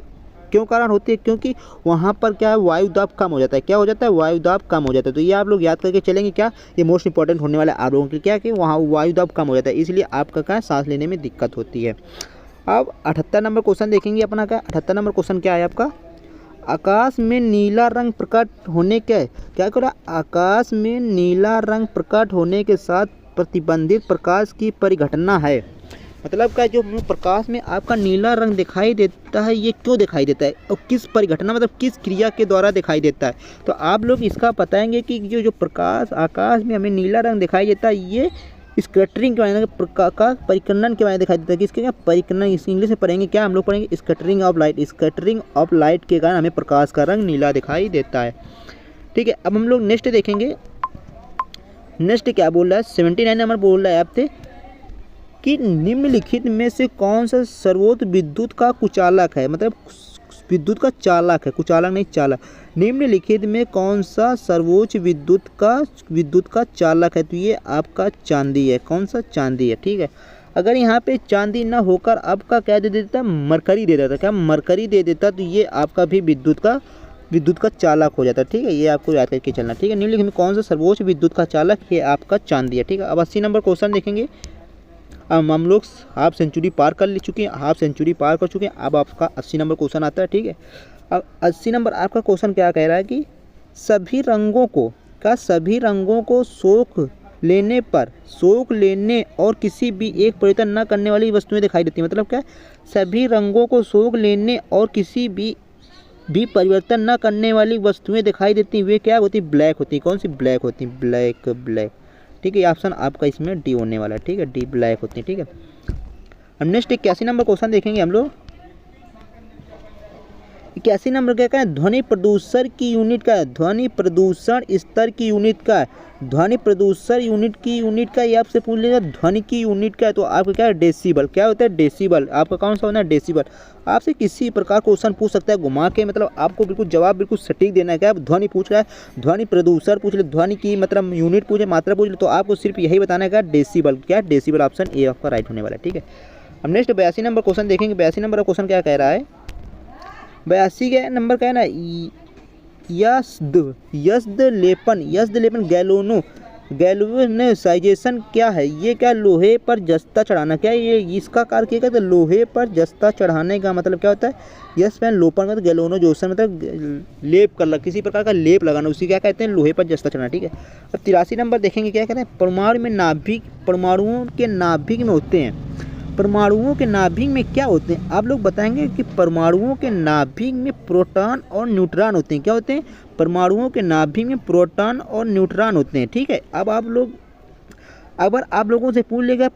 क्यों कारण होती है? क्योंकि वहाँ पर क्या है? वायु दाब कम हो जाता है। क्या हो जाता है? वायु दाब कम हो जाता है। तो ये आप लोग याद करके चलेंगे। क्या? ये मोस्ट इंपॉर्टेंट होने वाला है आप लोगों के लिए। क्या कि वहाँ वायु दाब कम हो जाता है, इसलिए आपका क्या? सांस लेने में दिक्कत होती है। अब 78 नंबर क्वेश्चन देखेंगे अपना। क्या 78 नंबर क्वेश्चन क्या है आपका? आकाश में नीला रंग प्रकट होने के क्या करा? आकाश में नीला रंग प्रकट होने के साथ प्रतिबंधित प्रकाश की परिघटना है। मतलब का जो प्रकाश में आपका नीला रंग दिखाई देता है, ये क्यों दिखाई देता है और किस परिघटना मतलब किस क्रिया के द्वारा दिखाई देता है। तो आप लोग इसका बताएंगे कि जो जो प्रकाश आकाश में हमें नीला रंग दिखाई देता है, ये स्कैटरिंग के बारे प्रकाश परिकर्णन के बारे में दिखाई देता है। किसके क्या परिकर्णन, इस इंग्लिश में पढ़ेंगे क्या हम लोग पढ़ेंगे scattering of light. Scattering of light के कारण हमें प्रकाश का रंग नीला दिखाई देता है। ठीक है, अब हम लोग नेक्स्ट देखेंगे। नेक्स्ट क्या बोल रहा है, 79 नंबर बोल रहा है आपसे कि निम्नलिखित में से कौन सा सर्वोच्च विद्युत का कुचालक है। मतलब विद्युत का चालक है, कुचालक नहीं चालक। निम्नलिखित में कौन सा सर्वोच्च विद्युत का चालक है। तो ये आपका चांदी है। कौन सा, चांदी है। ठीक है, अगर यहाँ पे चांदी ना होकर आपका क्या दे देता, मरकरी दे देता, क्या मरकरी दे देता, तो ये आपका भी विद्युत का चालक हो जाता है। ठीक है, ये आपको याद करके चलना। ठीक है, निम्नलिखित में कौन सा सर्वोच्च विद्युत का चालक, ये आपका चांदी है। ठीक है, अब 80 नंबर क्वेश्चन देखेंगे। अब हम लोग हाफ सेंचुरी पार कर चुके हैं, अब आपका 80 नंबर क्वेश्चन आता है। ठीक है, अब 80 नंबर आपका क्वेश्चन क्या कह रहा है कि सभी रंगों को सोख लेने और किसी भी एक परिवर्तन न करने वाली वस्तुएं दिखाई देती हैं। मतलब क्या, सभी रंगों को सोख लेने और किसी भी परिवर्तन न करने वाली वस्तुएं दिखाई देती हैं। वे क्या होती, ब्लैक होती। कौन सी, ब्लैक होती, ब्लैक। ठीक है, ऑप्शन आपका इसमें डी होने वाला है। ठीक है, डी ब्लैक होती है। ठीक है, हम नेक्स्ट 81 नंबर क्वेश्चन देखेंगे हम लोग। 81 नंबर क्या है, ध्वनि प्रदूषण की यूनिट का है, ध्वनि प्रदूषण स्तर की यूनिट का है, ध्वनि प्रदूषण यूनिट का ये आपसे पूछ लेगा ध्वनि की यूनिट का है। तो आपका क्या है, डेसिबल। क्या होता है, डेसिबल। आपका कौन सा होना है, डेसिबल। आपसे किसी प्रकार क्वेश्चन पूछ सकता है घुमा के, मतलब आपको बिल्कुल जवाब बिल्कुल सटीक देना है। क्या ध्वनि पूछ रहा है, ध्वनि प्रदूषण पूछ ले, ध्वनि की मतलब यूनिट पूछे, मात्रा पूछ ले, तो आपको सिर्फ यही बताना है डेसिबल। क्या, डेसिबल। ऑप्शन ए आपका राइट होने वाला है। ठीक है, हम नेक्स्ट 82 नंबर क्वेश्चन देखेंगे। 82 नंबर क्वेश्चन क्या कह रहा है, 82 के नंबर का है ना, यस्द लेपन गैल्वेनाइजेशन क्या है। ये क्या, लोहे पर जस्ता चढ़ाना। क्या ये इसका कार्य क्या कहते हैं, लोहे पर जस्ता चढ़ाने का मतलब क्या होता है, यस पेन लोपन मतलब गैल्वेनाइजेशन मतलब लेप करना, किसी प्रकार का लेप लगाना, उसी क्या कहते हैं, लोहे पर जस्ता चढ़ाना। ठीक है, अब 83 नंबर देखेंगे। क्या कहते हैं, परमाणुओं के नाभिक में होते हैं। परमाणुओं के नाभिक में क्या होते हैं, आप लोग बताएंगे कि परमाणुओं के नाभिक में प्रोटॉन और न्यूट्रॉन होते हैं। क्या होते हैं, परमाणुओं के नाभिक में प्रोटॉन और न्यूट्रॉन होते हैं। ठीक है, अब अगर आप लोगों से पूछ लेगा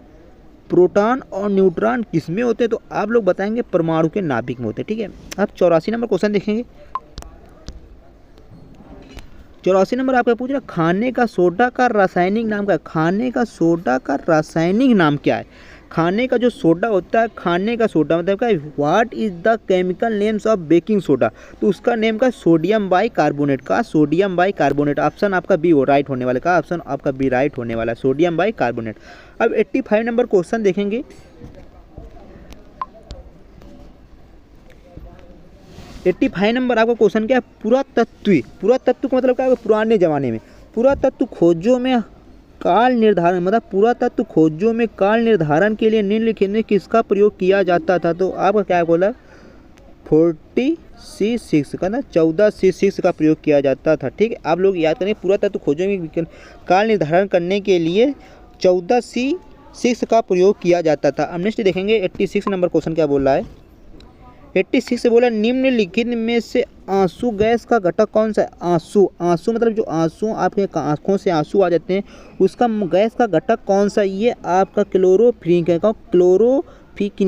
प्रोटॉन और न्यूट्रॉन किस में होते हैं, तो आप लोग बताएंगे परमाणु के नाभिक में होते हैं। ठीक है, अब 84 नंबर क्वेश्चन देखेंगे। 84 नंबर आपका पूछ रहा है, खाने का सोडा का रासायनिक नाम क्या है। खाने का सोडा का रासायनिक नाम क्या है। खाने का जो सोडा होता है, खाने का सोडा मतलब क्या है, what is the chemical names of baking soda. तो उसका नेम का सोडियम बाइकार्बोनेट का, सोडियम बाइकार्बोनेट। ऑप्शन आपका बी राइट होने वाला का, ऑप्शन आपका बी राइट होने वाला है, सोडियम बाइकार्बोनेट। अब 85 नंबर क्वेश्चन देखेंगे। 85 नंबर आपका क्वेश्चन क्या है, पुरातत्व का मतलब क्या है, पुराने जमाने में पुरातत्व खोजों में काल निर्धारण, मतलब पुरातत्व खोजों में काल निर्धारण के लिए निम्नलिखित में किसका प्रयोग किया जाता था। तो आपका क्या बोला, 46 का ना 14C6 का प्रयोग किया जाता था। ठीक है, आप लोग याद करें, पुरातत्व खोजों में काल निर्धारण करने के लिए 14C6 का प्रयोग किया जाता था। अब नेक्स्ट देखेंगे 86 नंबर क्वेश्चन क्या बोल रहा है। 86 से बोला, निम्नलिखित में से आंसू गैस का घटक कौन सा है। आंसू मतलब जो आंसू आपके आंखों से आंसू आ जाते हैं, उसका गैस का घटक कौन सा, ये आपका क्लोरोफिकिन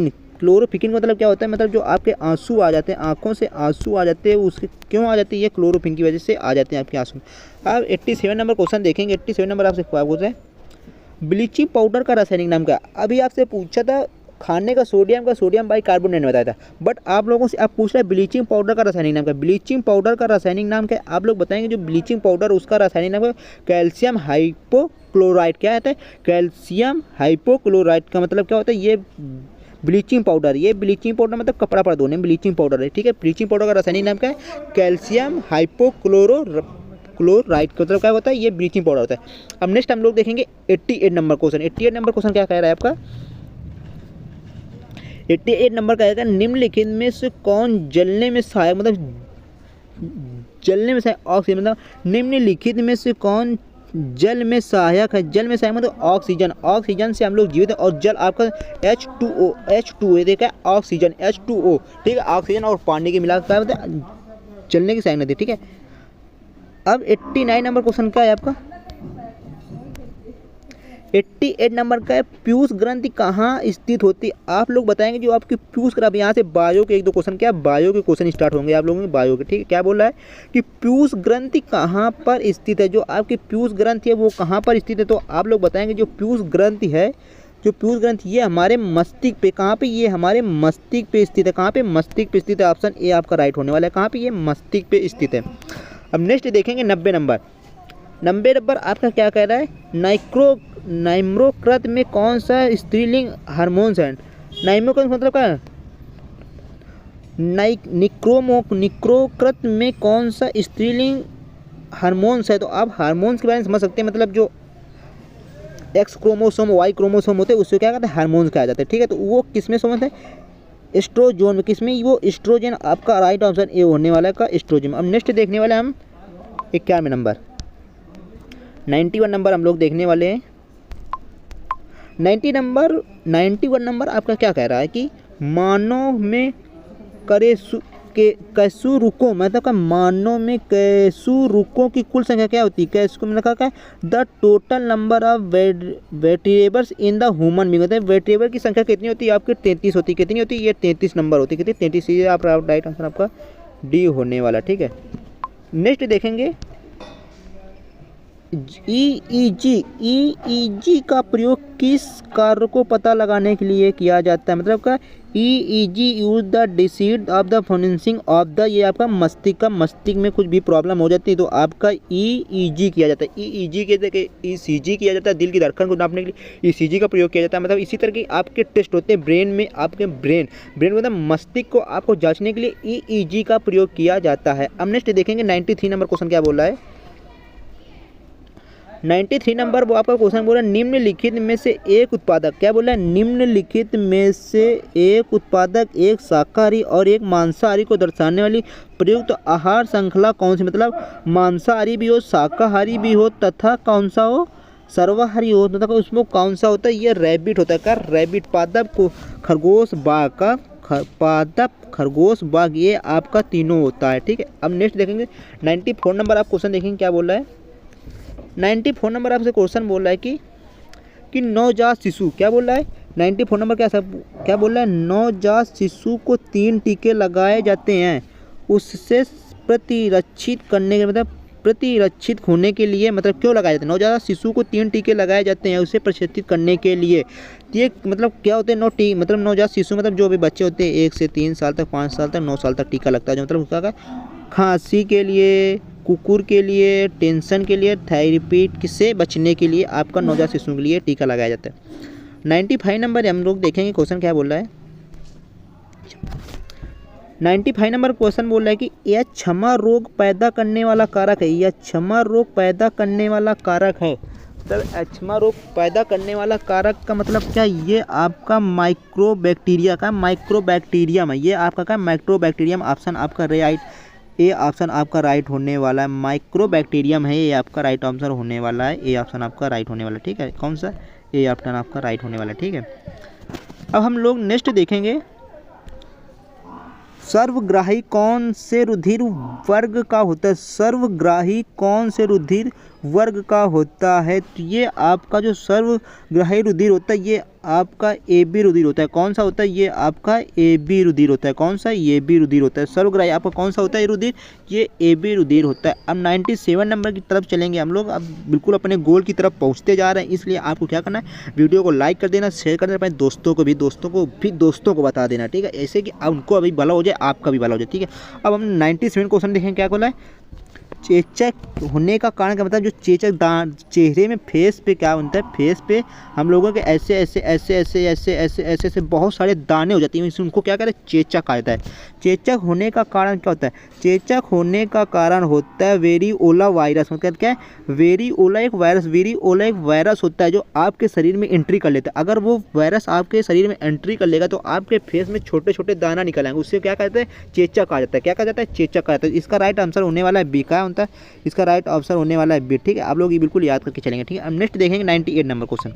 है। क्लोरोफिकिन का मतलब क्या होता है, मतलब जो आपके आंसू आ जाते हैं, आंखों से आंसू आ जाते हैं, उसके क्यों आ जाते हैं, ये क्लोरोफिन की वजह से आ जाते हैं आपके आंसू। अब 87 नंबर क्वेश्चन देखेंगे। 87 नंबर आपसे क्या पूछ रहे हैं, ब्लीचिंग पाउडर का रासायनिक नाम क्या। अभी आपसे पूछा था खाने का सोडियम बाइकार्बोनेट ने बताया था, बट आप लोगों से आप पूछ रहे हैं ब्लीचिंग पाउडर का रासायनिक नाम क्या। ब्लीचिंग पाउडर का रासायनिक नाम क्या है, आप लोग बताएंगे। जो ब्लीचिंग पाउडर उसका रासायनिक नाम है कैल्शियम हाइपोक्लोराइड। क्या होता है, कैल्शियम हाइपोक्लोराइड का मतलब क्या होता है, ये ब्लीचिंग पाउडर मतलब कपड़ा पर धोने में ब्लीचिंग पाउडर है। ठीक है, ब्लीचिंग पाउडर का रासायनिक नाम क्या है, कैल्शियम हाइपोक्लोराइड का मतलब क्या होता है, ये ब्लीचिंग पाउडर होता है। अब नेक्स्ट हम लोग देखेंगे 88 नंबर क्वेश्चन। 88 नंबर क्वेश्चन क्या कह रहा है आपका, 88 नंबर का है, निम्नलिखित में से कौन जलने में सहायक, मतलब ऑक्सीजन, मतलब निम्नलिखित में से कौन जल में सहायक है। जल में सहायक मतलब ऑक्सीजन, ऑक्सीजन से हम लोग जीवित हैं। और जल आपका H2O, H2O देखा ऑक्सीजन H2O, ठीक है। ऑक्सीजन और पानी के मिला क्या मतलब चलने की सहायक नदी, ठीक है। अब 89 नंबर क्वेश्चन क्या है आपका, 88 नंबर का है पीयूष ग्रंथि कहाँ स्थित होती है। आप लोग बताएंगे जो आपकी पीयूष ग्रंथि, अब यहाँ से बायो के एक दो क्वेश्चन, क्या बायो के क्वेश्चन स्टार्ट होंगे आप लोगों के बायो के, ठीक है। क्या बोल रहा है कि पीयूष ग्रंथि कहाँ पर स्थित है, जो आपकी पीयूष ग्रंथि है वो कहाँ पर स्थित है। तो आप लोग बताएंगे जो पीयूष ग्रंथि है, जो पीयूष ग्रंथि ये हमारे मस्तिष्क पे, कहाँ पे, ये हमारे मस्तिष्क पे स्थित है। कहाँ पे, मस्तिष्क पे स्थित है। ऑप्शन ए आपका राइट होने वाला है। कहाँ पे, ये मस्तिष्क पे स्थित है। अब नेक्स्ट देखेंगे 90 नंबर। 90 नंबर आपका क्या कह रहा है, नाइम्रोकृत में कौन सा स्त्रीलिंग हार्मोन्स है। नाइम्रोकृत मतलब क्या है, निक्रोकृत में कौन सा स्त्रीलिंग हार्मोन्स है। तो आप हार्मोन्स के बारे में समझ सकते हैं, मतलब जो एक्स क्रोमोसोम वाई क्रोमोसोम होते हैं उससे क्या कहते हैं, हार्मोन्स कहा जाता है, ठीक है। तो वो किस में समझते हैं, एस्ट्रोजोन में। किस में, वो एस्ट्रोजन आपका राइट ऑप्शन ए होने वाला है का एस्ट्रोजन। अब नेक्स्ट देखने वाले हम 91 नंबर, 91 नंबर हम लोग देखने वाले हैं। 91 नंबर आपका क्या कह रहा है कि मानव में कैसुरुकों मतलब का, मानव में कैसुरुकों की कुल संख्या क्या होती है। कैसुरुको मतलब क्या है, the total number of variables in the human being, मतलब वेरिएबल की संख्या कितनी होती है आपकी, 33 होती है। कितनी होती है, ये 33 नंबर होती है। कितनी, 33। ये आप राइट आंसर आपका डी होने वाला, ठीक है। नेक्स्ट देखेंगे EEG का प्रयोग किस कार्य को पता लगाने के लिए किया जाता है। मतलब का EEG use the decide of the functioning of the, ये आपका मस्तिष्क में कुछ भी प्रॉब्लम हो जाती है तो आपका EEG किया जाता है। EEG के जगह ECG किया जाता है, दिल की धड़कन को नापने के लिए ECG का प्रयोग किया जाता है। मतलब इसी तरह के आपके टेस्ट होते हैं ब्रेन में, आपके ब्रेन मतलब मस्तिष्क को आपको जांचने के लिए EEG का प्रयोग किया जाता है। अब नेक्स्ट देखेंगे 93 नंबर क्वेश्चन क्या बोल रहा है। 93 नंबर वो आपका क्वेश्चन बोल रहा है, निम्नलिखित में से एक उत्पादक, क्या बोल रहा है, निम्नलिखित में से एक उत्पादक एक शाकाहारी और एक मांसाहारी को दर्शाने वाली प्रयुक्त आहार श्रृंखला कौन सी। मतलब मांसाहारी भी हो, शाकाहारी भी हो तथा कौन सा हो, सर्वाहारी हो तथा उसमें कौन सा होता है, ये रैबिट होता है। क्या, रैबिट। पादप को खरगोश, बाघ का पादप, खरगोश, बाघ, ये आपका तीनों होता है, ठीक है। अब नेक्स्ट देखेंगे 94 नंबर आप क्वेश्चन देखेंगे क्या बोल रहा है। 94 नंबर आपसे क्वेश्चन बोल रहा है कि नवजात शिशु, क्या बोल रहा है 94 नंबर क्या बोल रहा है, नवजात शिशु को 3 टीके लगाए जाते हैं उससे प्रतिरक्षित करने के, मतलब प्रतिरक्षित होने के लिए, मतलब क्यों लगाए जाते हैं। नवजात शिशु को 3 टीके लगाए जाते हैं उसे प्रतिरक्षित करने के लिए। ये मतलब क्या होते हैं, मतलब नवजात शिशु मतलब जो भी बच्चे होते हैं 1 से 3 साल तक, 5 साल तक, 9 साल तक टीका लगता है। जो मतलब उसका खांसी के लिए, कुकुर के लिए, टेंशन के लिए, थायराइड से बचने के लिए आपका नवजात शिशु के लिए टीका लगाया जाता है। 95 नंबर हम लोग देखेंगे क्वेश्चन क्या बोल रहा है। 95 नंबर क्वेश्चन बोल रहा है कि यह क्षमा रोग पैदा करने वाला कारक है। यह क्षमा रोग पैदा करने वाला कारक है। मतलब क्षमा रोग पैदा करने वाला कारक का मतलब क्या, ये आपका माइक्रोबैक्टीरियम है। ये आपका क्या, माइक्रोबैक्टीरियम। ऑप्शन आपका राइट, ए ऑप्शन आपका राइट होने वाला है। माइक्रोबैक्टीरियम है, ये आपका राइट आंसर होने वाला है। ए ऑप्शन आपका राइट होने वाला है, ठीक है। कौन सा, ए ऑप्शन आपका राइट होने वाला है, ठीक है। अब हम लोग नेक्स्ट देखेंगे, सर्वग्राही कौन से रुधिर वर्ग का होता है। सर्वग्राही कौन से रुधिर वर्ग का होता है। तो ये आपका जो सर्वग्राही रुधिर होता है ये आपका AB रुधिर होता है। कौन सा होता है, ये आपका AB रुधिर होता है। कौन सा, AB रुधिर होता है। सर्वग्राही आपका कौन सा होता है, ये रुधिर, ये AB रुधिर होता है। अब 97 नंबर की तरफ चलेंगे हम लोग। अब बिल्कुल अपने गोल की तरफ पहुँचते जा रहे हैं, इसलिए आपको क्या करना है, वीडियो को लाइक कर देना, शेयर कर देना, अपने दोस्तों को बता देना, ठीक है। ऐसे कि उनको अभी भला हो जाए, आपका भी भला हो जाए, ठीक है। अब हम 97 क्वेश्चन देखें क्या बोला है। चेचक होने का कारण क्या, मतलब जो चेचक चेहरे में, फेस पे क्या बनता है, फेस पे हम लोगों के ऐसे बहुत सारे दाने हो जाते हैं, उनको क्या कहते हैं, चेचक कहा जाता है। चेचक होने का कारण क्या होता है, चेचक होने का कारण होता है वेरिओला वायरस। मतलब क्या है, वेरिओला एक वायरस होता है जो आपके शरीर में एंट्री कर लेता है। अगर वो वायरस आपके शरीर में एंट्री कर लेगा तो आपके फेस में छोटे छोटे दाना निकल आएंगे, उससे क्या कहते हैं, चेचक कहा जाता है। क्या कहा जाता है, चेचक कहा जाता है। इसका राइट आंसर होने वाला है बी का होता है? इसका राइट ऑप्शन होने वाला है बी। ठीक है, आप लोग ये बिल्कुल याद करके चलेंगे। ठीक है, अब नेक्स्ट देखेंगे 98 नंबर क्वेश्चन।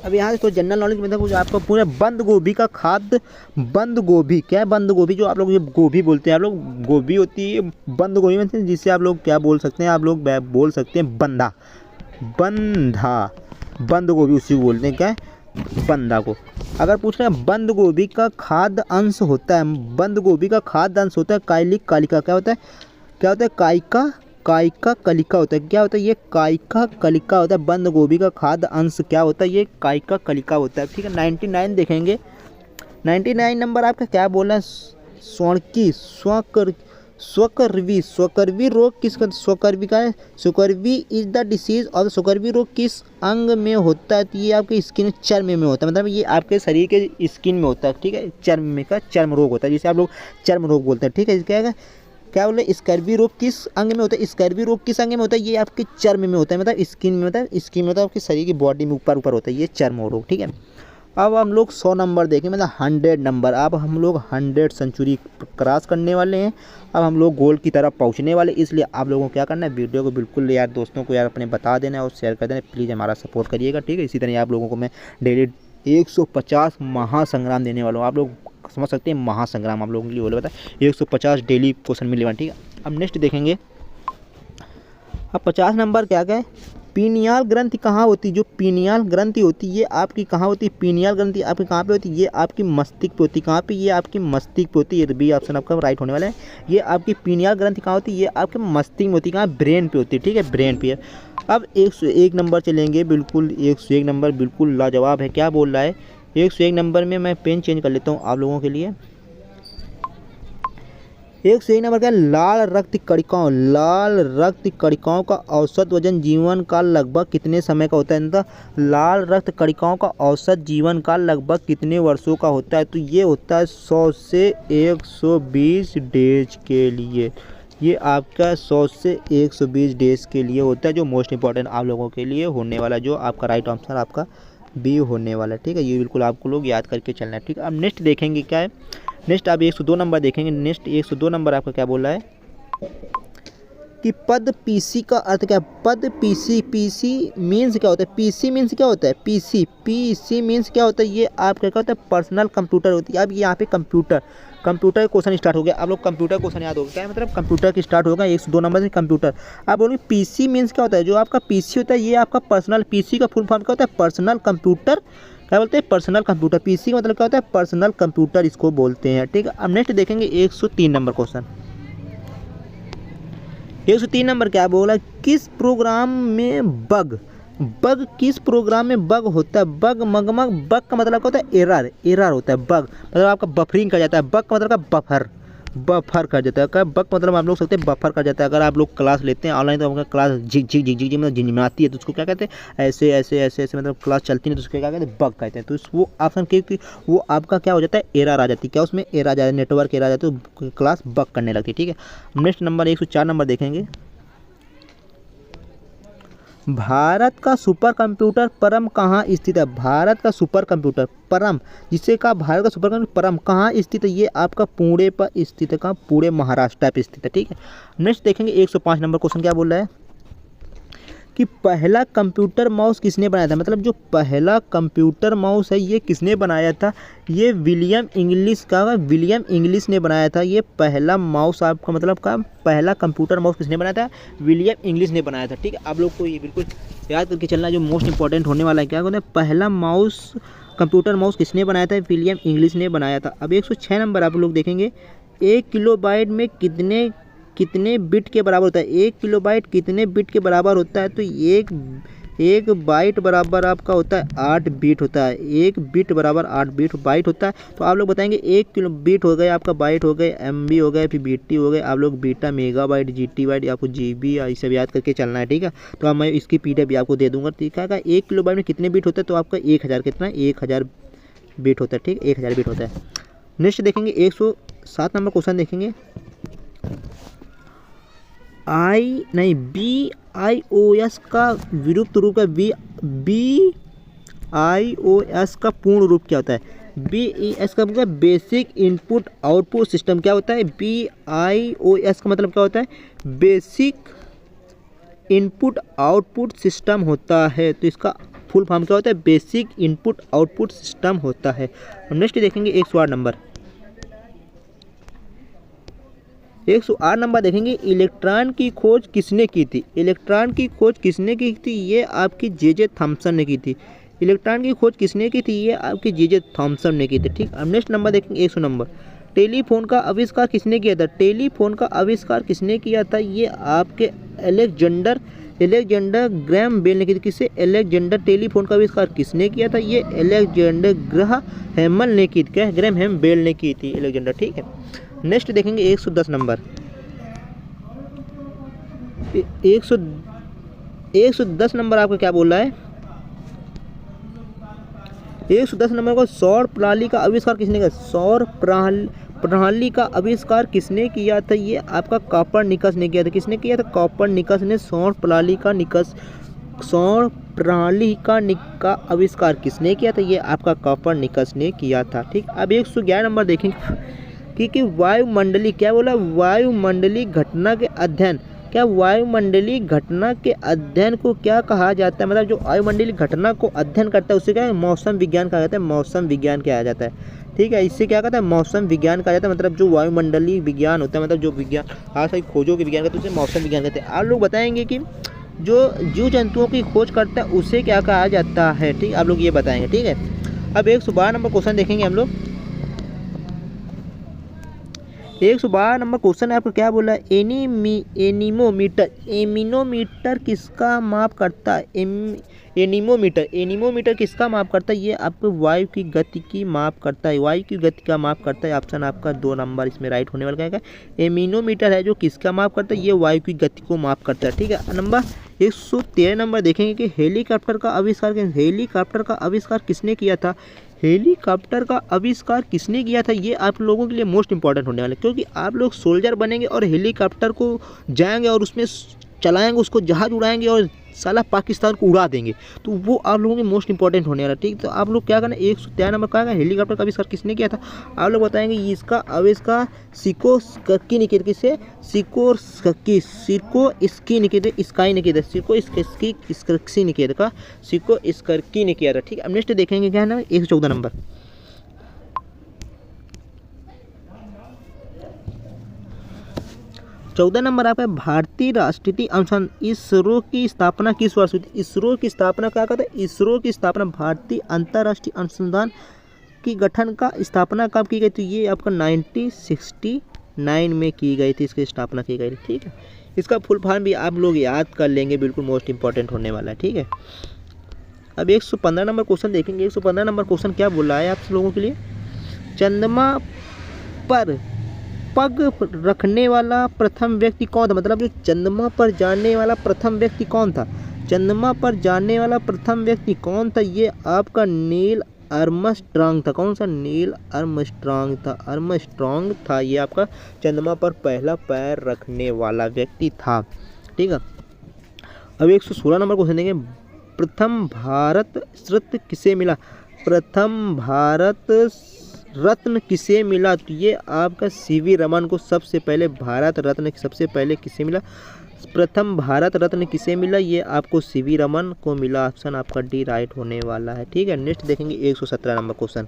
अब यहाँ से तो जनरल नॉलेज में देखो, आपको पूरे बंद गोभी का खाद, बंद गोभी क्या है? बंद गोभी जो आप लोग ये गोभी बोलते हैं, आप लोग गोभी होती है बंद गोभी में, जिससे आप लोग क्या बोल सकते हैं? आप लोग बोल सकते हैं बंधा, बंधा, बंद गोभी उसी को बोलते हैं, क्या है? बंधा को। अगर पूछ रहे हैं बंद गोभी का खाद्य अंश होता है, बंद गोभी का खाद्य अंश होता है कायलिक कालिका। क्या होता है? क्या होता है? कायिका, कायिका कलिका होता है। क्या होता है? ये कायिका कलिका होता है। बंद गोभी का खाद्य अंश क्या होता है? ये कायिका कलिका होता है। ठीक है, 99 देखेंगे। 99 नंबर आपका क्या बोला है? स्वर्ण स्वकर्वी, स्वकर्वी रोग किसका? स्वकर्वी का है, स्वकर्वी इज द डिसीज और स्वकर्वी रोग किस अंग में होता है? तो ये आपके स्किन, चर्म में होता है, मतलब ये आपके शरीर के स्किन में होता है। ठीक है, चर्म में का चर्म रोग होता है, जिसे आप लोग चर्म रोग बोलते हैं। ठीक है, क्या है? क्या बोले? स्कर्वी रोग किस अंग में होता है? स्कर्वी रोग किस अंग में होता है? ये आपके चर्म में होता है, मतलब स्किन में, मतलब स्किन में होता है, आपके शरीर की बॉडी में ऊपर ऊपर होता है, ये चर्म रोग। ठीक है, अब हम लोग 100 नंबर देखें, मतलब 100 नंबर। अब हम लोग 100 सेंचुरी क्रॉस करने वाले हैं। अब हम लोग गोल की तरफ पहुंचने वाले, इसलिए आप लोगों को क्या करना है? वीडियो को बिल्कुल यार दोस्तों को यार अपने बता देना और शेयर कर देना। प्लीज़ हमारा सपोर्ट करिएगा। ठीक है, इसी तरह आप लोगों को मैं डेली 150 महासंग्राम देने वाला हूँ। आप लोग समझ सकते हैं, महासंग्राम आप लोगों के लिए बोले, बता 150 डेली क्वेश्चन मिलने वाले। ठीक है, अब नेक्स्ट देखेंगे। अब 50 नंबर क्या है? पीनियाल ग्रंथि कहाँ होती है? जो पीनियाल ग्रंथि होती है ये आपकी कहाँ होती है? पीनियाल ग्रंथि आपकी कहाँ पे होती है? ये आपकी मस्तिष्क पे होती है। कहाँ पे? ये आपकी मस्तिष्क पे होती है। ये बी ऑप्शन आपका राइट होने वाला है। ये आपकी पीनियाल ग्रंथि कहाँ होती है? ये आपके मस्तिष्क में होती है। कहाँ? ब्रेन पे होती है। ठीक है, ब्रेन पे है। अब 101 नंबर चलेंगे, बिल्कुल 101 नंबर बिल्कुल लाजवाब है। क्या बोल रहा है? 101 नंबर में मैं पेन चेंज कर लेता हूँ आप लोगों के लिए। 101 नंबर का लाल रक्त कणिकाओं, लाल रक्त कणिकाओं का औसत वजन जीवन काल लगभग कितने समय का होता है? मतलब लाल रक्त कणिकाओं का औसत जीवन काल लगभग कितने वर्षों का होता है? तो ये होता है 100 से 120 डेज के लिए। ये आपका 100 से 120 डेज के लिए होता है, जो मोस्ट इंपॉर्टेंट आप लोगों के लिए होने वाला, जो आपका राइट आंसर आपका बी होने वाला है। ठीक है, ये बिल्कुल आपको लोग याद करके चलना है। ठीक है, अब नेक्स्ट देखेंगे क्या है? नेक्स्ट आप 102 नंबर देखेंगे। नेक्स्ट 102 नंबर आपका क्या बोल रहा है कि पद पीसी का अर्थ क्या है? पद पीसी, पीसी मीन्स क्या होता है? पीसी मीन्स क्या होता है? पीसी मीन्स क्या होता है? ये आपका क्या होता है? पर्सनल कंप्यूटर होती है। अब यहाँ पे कंप्यूटर क्वेश्चन स्टार्ट हो गया। आप लोग कंप्यूटर क्वेश्चन याद होगा क्या? मतलब कंप्यूटर की स्टार्ट होगा 102 नंबर से कंप्यूटर। आप बोलेंगे पीसी मीन्स क्या होता है? जो आपका पीसी होता है ये आपका पर्सनल, पीसी का फुल फॉर्म क्या होता है? Personal computer. क्या बोलते हैं? Personal computer. पीसी का मतलब क्या होता है? पर्सनल कंप्यूटर इसको बोलते हैं। ठीक है, अब नेक्स्ट देखेंगे 103 नंबर क्वेश्चन। 103 नंबर क्या बोला? किस प्रोग्राम में बग किस प्रोग्राम में बग होता है? बग का मतलब क्या होता है? एरर होता है। बग मतलब आपका बफरिंग कर जाता है। बग का मतलब का बफर कर जाता है। क्या बग मतलब आप लोग सकते हैं बफर कर जाता है। अगर आप लोग क्लास लेते हैं ऑनलाइन तो आपका क्लास झिक मतलब झिझिमाती है, तो उसको क्या कहते हैं? ऐसे मतलब क्लास चलती है तो उसको क्या कहते हैं? बग कहते हैं। तो वो ऑप्शन क्योंकि वो आपका क्या हो जाता है? एरर आ जाती है। क्या उसमें एरर आ जाता है? नेटवर्क एरर आ जाती है, तो क्लास बग करने लगती है। ठीक है, नेक्स्ट नंबर 104 नंबर देखेंगे। भारत का सुपर कंप्यूटर परम कहाँ स्थित है? भारत का सुपर कंप्यूटर परम, जिसे कहा भारत का सुपर कंप्यूटर परम कहाँ स्थित है? ये आपका पुणे पर स्थित है। कहाँ? पुणे महाराष्ट्र पे स्थित है। ठीक है, नेक्स्ट देखेंगे 105 नंबर क्वेश्चन क्या बोल रहा है कि पहला कंप्यूटर माउस किसने बनाया था? मतलब जो पहला कंप्यूटर माउस है ये किसने बनाया था? ये विलियम इंग्लिश ने बनाया था। ये पहला माउस आपका मतलब का पहला कंप्यूटर माउस किसने बनाया था? विलियम इंग्लिश ने बनाया था। ठीक है, आप लोग को ये बिल्कुल याद करके चलना है, जो मोस्ट इंपॉर्टेंट होने वाला है। क्या कहते हैं? पहला कंप्यूटर माउस किसने बनाया था? विलियम इंग्लिश ने बनाया था। अब 106 नंबर आप लोग देखेंगे। 1 किलोबाइट में कितने बिट के बराबर होता है? 1 किलोबाइट कितने बिट के बराबर होता है? तो एक बाइट बराबर आपका होता है 8 बिट होता है। 1 बिट बराबर 8 बाइट होता है। तो आप लोग बताएंगे 1 किलो बिट हो गए आपका, बाइट हो गए, MB हो गए, फिर BT हो गए। आप लोग बीटा, मेगाबाइट, GT बाइट, आपको GB ये सब याद करके चलना है। ठीक है, तो अब मैं इसकी PDF भी आपको दे दूंगा। ठीक है, 1 किलोबाइट में कितने बिट होता है? तो आपका 1000 कितना है? 1000 बिट होता है। ठीक, 1000 बिट होता है। नेक्स्ट देखेंगे 107 नंबर क्वेश्चन देखेंगे। BIOS का विरूप रूप का BIOS का पूर्ण रूप क्या होता है? BIOS का मतलब बेसिक इनपुट आउटपुट सिस्टम क्या होता है? BIOS का मतलब क्या होता है? बेसिक इनपुट आउटपुट सिस्टम होता है। तो इसका फुल फॉर्म क्या होता है? बेसिक इनपुट आउटपुट सिस्टम होता है। नेक्स्ट देखेंगे 108 नंबर। 108 नंबर देखेंगे, इलेक्ट्रॉन की खोज किसने की थी? इलेक्ट्रॉन की खोज किसने की थी? ये आपकी जे थॉमसन ने की थी। इलेक्ट्रॉन की खोज किसने की थी? ये आपकी जे थॉमसन ने की थी। ठीक, अब नेक्स्ट नंबर देखेंगे 100 नंबर। टेलीफोन का आविष्कार किसने किया था? टेलीफोन का आविष्कार किसने किया था? ये आपके अलेक्जेंडर ग्रैम बेल ने की थी। किससे? अलेक्जेंडर। टेलीफोन का आविष्कार किसने किया था? ये अलेक्जेंडर ग्रैम ने की थी। क्या? ग्रैम बेल ने की थी, अलेक्जेंडर। ठीक है, नेक्स्ट देखेंगे 110 नंबर। 110 नंबर आपका क्या बोल रहा है? 110 नंबर को सौर प्रणाली का आविष्कार किसने किया? सौर प्रणाली का आविष्कार किसने किया था? ये आपका कॉपरनिकस ने किया था। किसने किया था? कॉपरनिकस ने सौर प्रणाली का आविष्कार किसने किया था? ये आपका कॉपरनिकस ने किया था। ठीक, अब 111 नंबर देखेंगे कि वायुमंडलीय, क्या बोला? वायुमंडलीय घटना के अध्ययन। क्या? वायुमंडलीय घटना के अध्ययन को क्या कहा जाता है? मतलब जो वायुमंडलीय घटना को अध्ययन करता है उसे क्या है? मौसम विज्ञान कहा जाता है। मौसम विज्ञान कहा जाता है। ठीक है, इससे क्या कहता है? मौसम विज्ञान कहा जाता है। मतलब जो वायुमंडलीय विज्ञान होता है, मतलब जो विज्ञान आज सारी खोजों के विज्ञान करते हैं उसे मौसम विज्ञान कहते हैं। आप लोग बताएंगे कि जो जीव जंतुओं की खोज करता है उसे क्या कहा जाता है? ठीक, आप लोग ये बताएंगे। ठीक है, अब 112 नंबर क्वेश्चन देखेंगे हम लोग। 112 नंबर क्वेश्चन है आपका, क्या बोला है? एनीमोमीटर किसका माप करता है? एनीमोमीटर किसका माप करता है? ये आपको वायु की गति की माप करता है। वायु की गति का माप करता है। ऑप्शन आपका 2 नंबर इसमें राइट होने वाला है। एनीमोमीटर है जो किसका माप करता है? ये वायु की गति को माप करता है। ठीक है, नंबर 113 नंबर देखेंगे कि हेलीकॉप्टर का आविष्कार किसने किया था? हेलीकॉप्टर का आविष्कार किसने किया था? ये आप लोगों के लिए मोस्ट इंपॉर्टेंट होने वाला है, क्योंकि आप लोग सोल्जर बनेंगे और हेलीकॉप्टर को जाएंगे और उसमें चलाएंगे, उसको जहाज उड़ाएंगे और साला पाकिस्तान को उड़ा देंगे। तो वो आप लोगों के मोस्ट इंपॉर्टेंट होने वाला। ठीक, तो आप लोग क्या करना, 113 नंबर का हेलीकॉप्टर का आविष्कार किसने किया था? आप लोग बताएंगे इसका आविष्कार सिकोर्स्की ने किया था। किससे? सिकोर्स्की ने किया था। स्काई ने किया था। सिकोर्स्की ने किया था। सिकोर्स्की ने किया था। ठीक है, अब नेक्स्ट देखेंगे क्या है ना, 114 नंबर। 14 नंबर आपका भारतीय राष्ट्रीय अनुसंधान इसरो की स्थापना किस वर्ष हुई थी? इसरो की स्थापना क्या कहते हैं? इसरो की स्थापना भारतीय अंतर्राष्ट्रीय अनुसंधान की गठन का स्थापना कब की गई थी? ये आपका 1969 में की गई थी, इसकी स्थापना की गई थी। ठीक है, इसका फुल फॉर्म भी आप लोग याद कर लेंगे, बिल्कुल मोस्ट इंपॉर्टेंट होने वाला है। ठीक है, अब 115 नंबर क्वेश्चन देखेंगे। 115 नंबर क्वेश्चन क्या बोला है आप लोगों के लिए? चंद्रमा पर पग रखने वाला प्रथम व्यक्ति कौन था? मतलब जो चंद्रमा पर जाने वाला प्रथम व्यक्ति कौन था? चंद्रमा पर जाने वाला प्रथम व्यक्ति कौन था? ये आपका नील आर्मस्ट्रांग था। कौन सा? नील आर्मस्ट्रांग था। ये आपका चंद्रमा पर पहला पैर रखने वाला व्यक्ति था। ठीक है, अब 116 नंबर क्वेश्चन देंगे। प्रथम भारत रत्न किसे मिला? प्रथम भारत रत्न किसे मिला? तो ये आपका CV रमन को सबसे पहले भारत रत्न सबसे पहले किसे मिला? प्रथम भारत रत्न किसे मिला? ये आपको CV रमन को मिला। ऑप्शन आपका D राइट होने वाला है। ठीक है, नेक्स्ट देखेंगे 117 नंबर क्वेश्चन।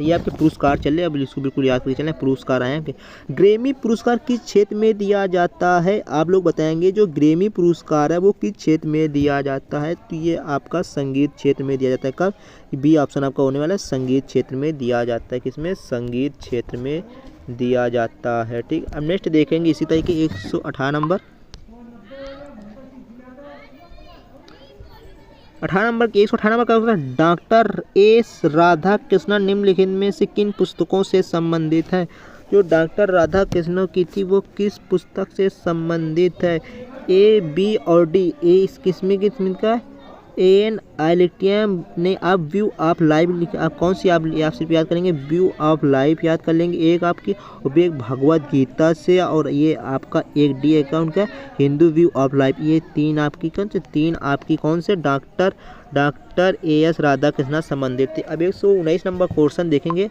ये आपके पुरस्कार चले, अब इसको बिल्कुल याद करके चलें। पुरस्कार आए हैं। ग्रैमी पुरस्कार किस क्षेत्र में दिया जाता है? आप लोग बताएंगे जो ग्रैमी पुरस्कार है वो किस क्षेत्र में दिया जाता है? तो ये आपका संगीत क्षेत्र में दिया जाता है। कब? B ऑप्शन आपका होने वाला है, संगीत क्षेत्र में दिया जाता है। किसमें? संगीत क्षेत्र में दिया जाता है। ठीक, अब नेक्स्ट देखेंगे इसी तरीके 118 नंबर। 118 नंबर का होता है डॉक्टर S राधाकृष्णन निम्नलिखित में से किन पुस्तकों से संबंधित है? जो डॉक्टर राधाकृष्णन की थी वो किस पुस्तक से संबंधित है? A, B और D। ए किसमें का एन आइलिटियम ने आप व्यू ऑफ लाइफ लिखे, आप कौन सी आप सिर्फ याद करेंगे व्यू ऑफ लाइफ याद कर लेंगे एक आपकी, और एक भगवत गीता से, और ये आपका एक डी अकाउंट का हिंदू व्यू ऑफ लाइफ। ये तीन आपकी कौन से डॉक्टर एएस राधाकृष्णन संबंधित थे। अब 119 नंबर क्वेश्चन देखेंगे।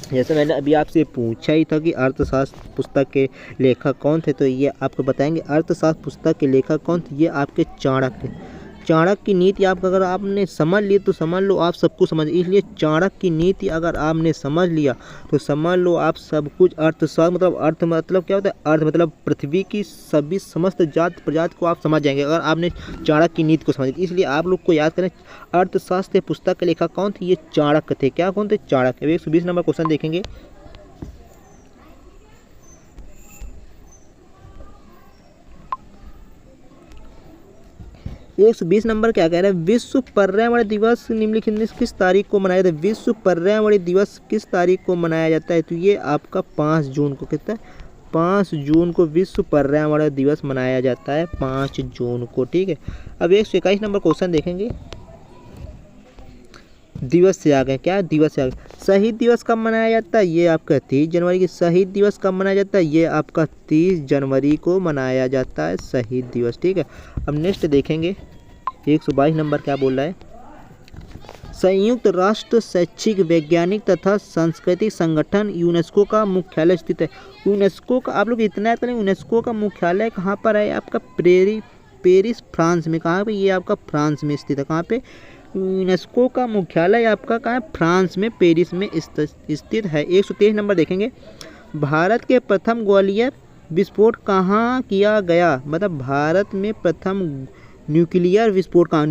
जैसे मैंने अभी आपसे पूछा ही था कि अर्थशास्त्र पुस्तक के लेखक कौन थे, तो ये आपको बताएंगे अर्थशास्त्र पुस्तक के लेखक कौन थे। ये आपके चाणक्य। चाणक्य की नीति आपका अगर आपने समझ ली तो समझ लो आप सब कुछ समझ, इसलिए चाणक्य की नीति अगर आपने समझ लिया तो समझ लो आप सब कुछ। अर्थशास्त्र मतलब अर्थ मतलब क्या होता है, अर्थ मतलब पृथ्वी की सभी समस्त जात प्रजाति को आप समझ जाएंगे अगर आपने चाणक्य की नीति को समझ ली। इसलिए आप लोग को याद करें अर्थशास्त्र पुस्तक के लेखक कौन थे, ये चाणक्य थे। क्या कौन थे, चाणक्य। 120 नंबर क्वेश्चन देखेंगे। एक 120 नंबर क्या कह रहा है, विश्व पर्यावरण दिवस निम्नलिखित में किस तारीख को मनाया जाता है। विश्व पर्यावरण दिवस किस तारीख को मनाया जाता है, तो ये आपका 5 जून को, कितना 5 जून को विश्व पर्यावरण दिवस मनाया जाता है, 5 जून को। ठीक है। अब 121 नंबर क्वेश्चन देखेंगे। दिवस से आ गए, क्या दिवस से आ गए। शहीद दिवस कब मनाया जाता है, ये आपका 30 जनवरी की। शहीद दिवस कब मनाया जाता है, ये आपका 30 जनवरी को मनाया जाता है शहीद दिवस। ठीक है। अब नेक्स्ट देखेंगे 122 नंबर क्या बोल रहा है। संयुक्त राष्ट्र शैक्षिक वैज्ञानिक तथा सांस्कृतिक संगठन यूनेस्को का मुख्यालय स्थित है। यूनेस्को का आप लोग इतना याद करें, यूनेस्को का मुख्यालय कहाँ पर है, आपका पेरिस फ्रांस में। कहाँ पे, ये आपका फ्रांस में स्थित है। कहाँ पे, यूनेस्को का मुख्यालय आपका कहाँ है, फ्रांस में पेरिस में स्थित है। 123 नंबर देखेंगे। भारत के प्रथम ग्वालियर विस्फोट कहाँ किया गया, मतलब भारत में प्रथम न्यूक्लियर विस्फोट कहाँ,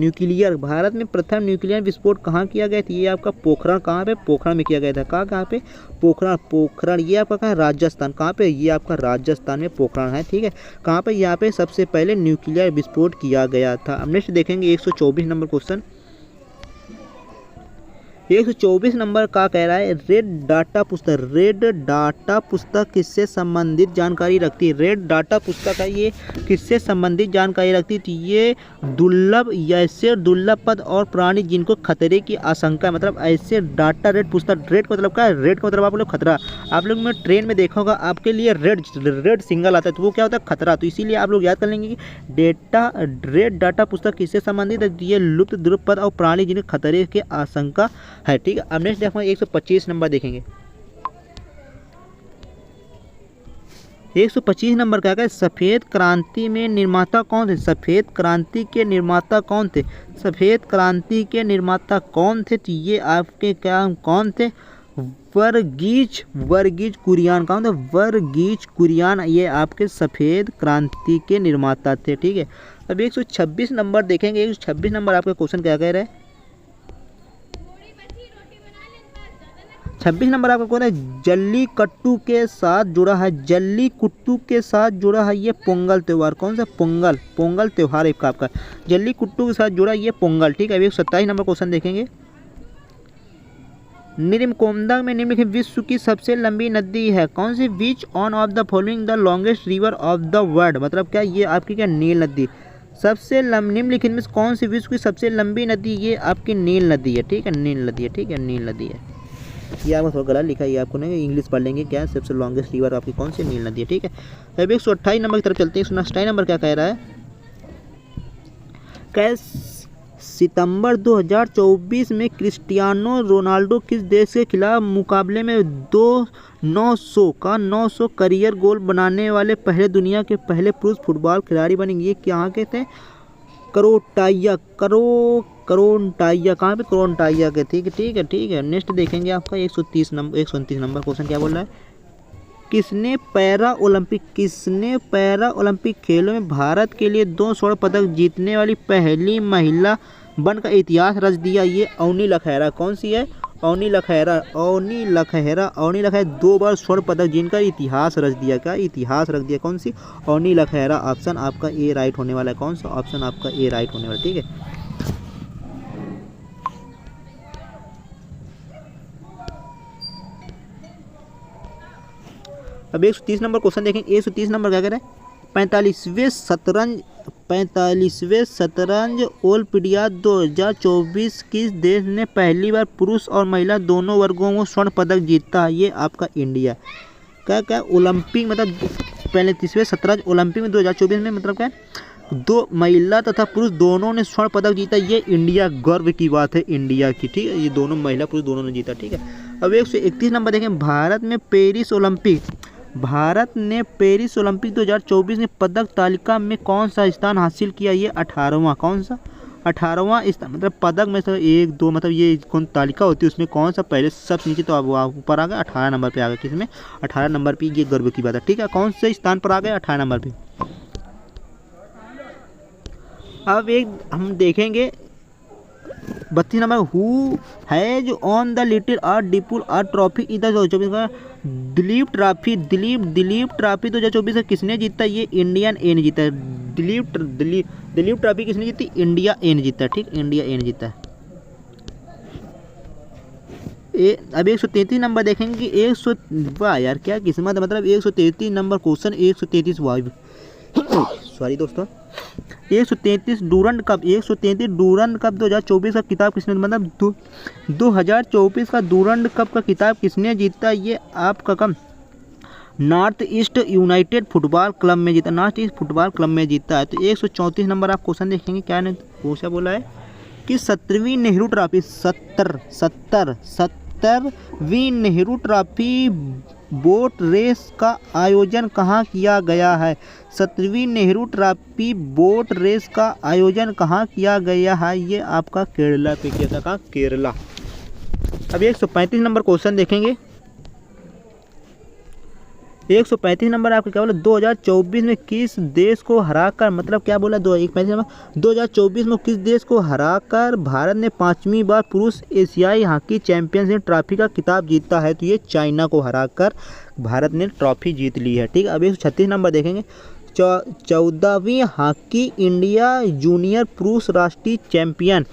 भारत में प्रथम न्यूक्लियर विस्फोट कहाँ किया गया था, ये आपका पोखरण। कहाँ पे, पोखरण में किया गया था। कहाँ पे, पोखरण। ये आपका कहाँ है, राजस्थान। कहाँ पे, ये आपका राजस्थान में पोखरण है। ठीक है। कहाँ पे, यहाँ पे सबसे पहले न्यूक्लियर विस्फोट किया गया था। अब नेक्स्ट देखेंगे 124 नंबर क्वेश्चन। 124 नंबर का कह रहा है, रेड डाटा पुस्तक किससे संबंधित जानकारी रखती है। रेड डाटा पुस्तक है, ये किससे संबंधित जानकारी रखती है, तो ये दुर्लभ ऐसे दुर्लभ पद और प्राणी जिनको खतरे की आशंका, मतलब ऐसे डाटा रेड पुस्तक। रेड का मतलब क्या है, रेड का मतलब आप लोग खतरा। आप लोग में ट्रेन में देखा होगा आपके लिए रेड सिग्नल आता है, तो वो क्या होता है, खतरा। तो इसीलिए आप लोग याद कर लेंगे कि रेड डाटा पुस्तक किससे संबंधित है, ये लुप्त दुर्लभ पद और प्राणी जिन्हें खतरे की आशंका है। ठीक है। अब नेक्स्ट देखो 125 नंबर देखेंगे। 125 नंबर क्या है, सफेद क्रांति में निर्माता कौन थे। सफेद क्रांति के निर्माता कौन थे, तो ये आपके क्या कौन थे, वर्गीज कुरियन। कौन थे, वर्गीज कुरियन, ये आपके सफेद क्रांति के निर्माता थे। ठीक है। अब 126 नंबर देखेंगे। 126 नंबर आपका क्वेश्चन क्या कह रहा है। 26 नंबर आपका कौन है, जल्लीकट्टू के साथ जुड़ा है ये पोंगल त्यौहार। कौन सा, पोंगल त्यौहार आपका जल्लीकट्टू के साथ जुड़ा ये पोंगल। ठीक है। 127 नंबर क्वेश्चन देखेंगे। निम्नकोंदा में निम्नलिखित विश्व की सबसे लंबी नदी है कौन सी, which one of the following the longest river of the world, मतलब क्या ये आपकी क्या नील नदी। सबसे निम्नलिखित में कौन सी विश्व की सबसे लंबी नदी, ये आपकी नील नदी है। ठीक है, नील नदी है। ठीक है, नील नदी है। ये आपको थोड़ा गलत लिखा है, ये आपको नहीं, इंग्लिश पढ़ लेंगे। क्या सबसे लॉन्गेस्ट रिवर आपकी कौन सी, नील नदी है। ठीक है। अब 128 नंबर की तरफ चलते हैं। 128 नंबर क्या कह रहा है, सितंबर 2024 में क्रिस्टियानो रोनाल्डो किस देश के खिलाफ मुकाबले में 900 करियर गोल बनाने वाले पहले दुनिया के पहले पुरुष फुटबॉल खिलाड़ी बनेंगे। ये क्या कहते हैं, करोटाइया। कहाँ पे, करोटाइया के। ठीक है। नेक्स्ट देखेंगे आपका 129 नंबर क्वेश्चन क्या बोल रहा है, किसने पैरा ओलंपिक खेलों में भारत के लिए 2 स्वर्ण पदक जीतने वाली पहली महिला बनकर इतिहास रच दिया। ये अवनी लखहरा। कौन सी है, अवनी लखहरा 2 बार स्वर्ण पदक जिनका इतिहास रच दिया। क्या इतिहास रख दिया, कौन सी, अवनी लखहरा। ऑप्शन आपका ए राइट होने वाला है। कौन सा, ऑप्शन आपका ए राइट होने वाला। ठीक है। अब 130 नंबर क्वेश्चन देखें। 130 नंबर क्या कह रहे हैं, 45वें 45वें शतरंज ओलंपियाड 2024 किस देश ने पहली बार पुरुष और महिला दोनों वर्गों में स्वर्ण पदक जीता है? ये आपका इंडिया। क्या ओलंपिक मतलब 45वें शतरंज ओलंपिक में 2024 में मतलब क्या दो महिला तथा पुरुष दोनों ने स्वर्ण पदक जीता। ये इंडिया गर्व की बात है इंडिया की, ठीक है। ये दोनों महिला पुरुष दोनों ने जीता, ठीक है। अब 131 नंबर देखें, भारत ने पेरिस ओलंपिक 2024 में पदक तालिका में कौन सा स्थान हासिल किया? ये 18वां। कौन सा? 18वां स्थान। मतलब पदक में से 1 2 मतलब ये कौन तालिका होती है उसमें कौन सा पहले सबसे नीचे, तो अब ऊपर आ गया 18 नंबर पे आ गया। किसमें? 18 नंबर पे। ये गर्व की बात है, ठीक है। कौन से स्थान पर आ गए? 18 नंबर पे। अब एक हम देखेंगे 32 number, who has won the little art dipul art trophy इधर 2024 का दिलीप ट्रॉफी 2024 किसने जीता? ये इंडियन ए ने जीता है। दिलीप ट्रॉफी किसने जीती? इंडिया ए ने जीता, ठीक। इंडिया ए ने जीता। अब 133 नंबर देखेंगे कि 100 वाह यार क्या किस्मत है, मतलब 133 नंबर क्वेश्चन 133 वाइव सॉरी दोस्तों 133 डूरंड कप 2024 का किताब किसने मतलब 2024 का डूरंड कप का किताब किसने जीता? ये आपका कम North East United football club में जीता। नॉर्थ ईस्ट फुटबॉल क्लब में जीता है। तो 134 नंबर आप क्वेश्चन देखेंगे, क्या ने पूछा बोला है कि 17वीं नेहरू ट्रॉफी 70वीं नेहरू ट्रॉफी बोट रेस का आयोजन कहाँ किया गया है? 17वीं नेहरू ट्रॉफी बोट रेस का आयोजन कहाँ किया गया है? ये आपका केरला पे किया था। कहाँ? केरला। अब 135 नंबर क्वेश्चन देखेंगे। 135 नंबर आपका क्या बोला? 2024 में किस देश को हराकर, मतलब क्या बोला? 135 नंबर 2024 में किस देश को हराकर भारत ने 5वीं बार पुरुष एशियाई हॉकी चैंपियनशिप ट्रॉफी का खिताब जीता है? तो ये चाइना को हराकर भारत ने ट्रॉफी जीत ली है, ठीक। अब 136 नंबर देखेंगे। 14वीं हॉकी इंडिया जूनियर पुरुष राष्ट्रीय चैंपियन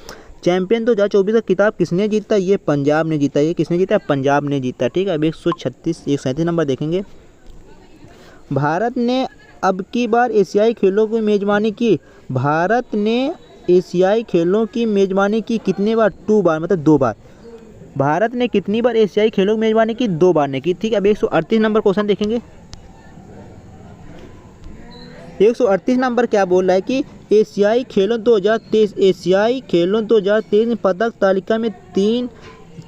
2024 का खिताब किसने जीता? ये पंजाब ने जीता। ये किसने जीता? पंजाब ने जीता, ठीक है। अब 137 नंबर देखेंगे। भारत ने अब की बार एशियाई खेलों की मेज़बानी की। भारत ने एशियाई खेलों की मेज़बानी की कितने बार? 2 बार, मतलब 2 बार। भारत ने कितनी बार एशियाई खेलों की मेज़बानी की? 2 बार ने की, ठीक है। अब 138 नंबर क्वेश्चन देखेंगे। 138 नंबर क्या बोल रहा है कि एशियाई खेलों 2023 में पदक तालिका में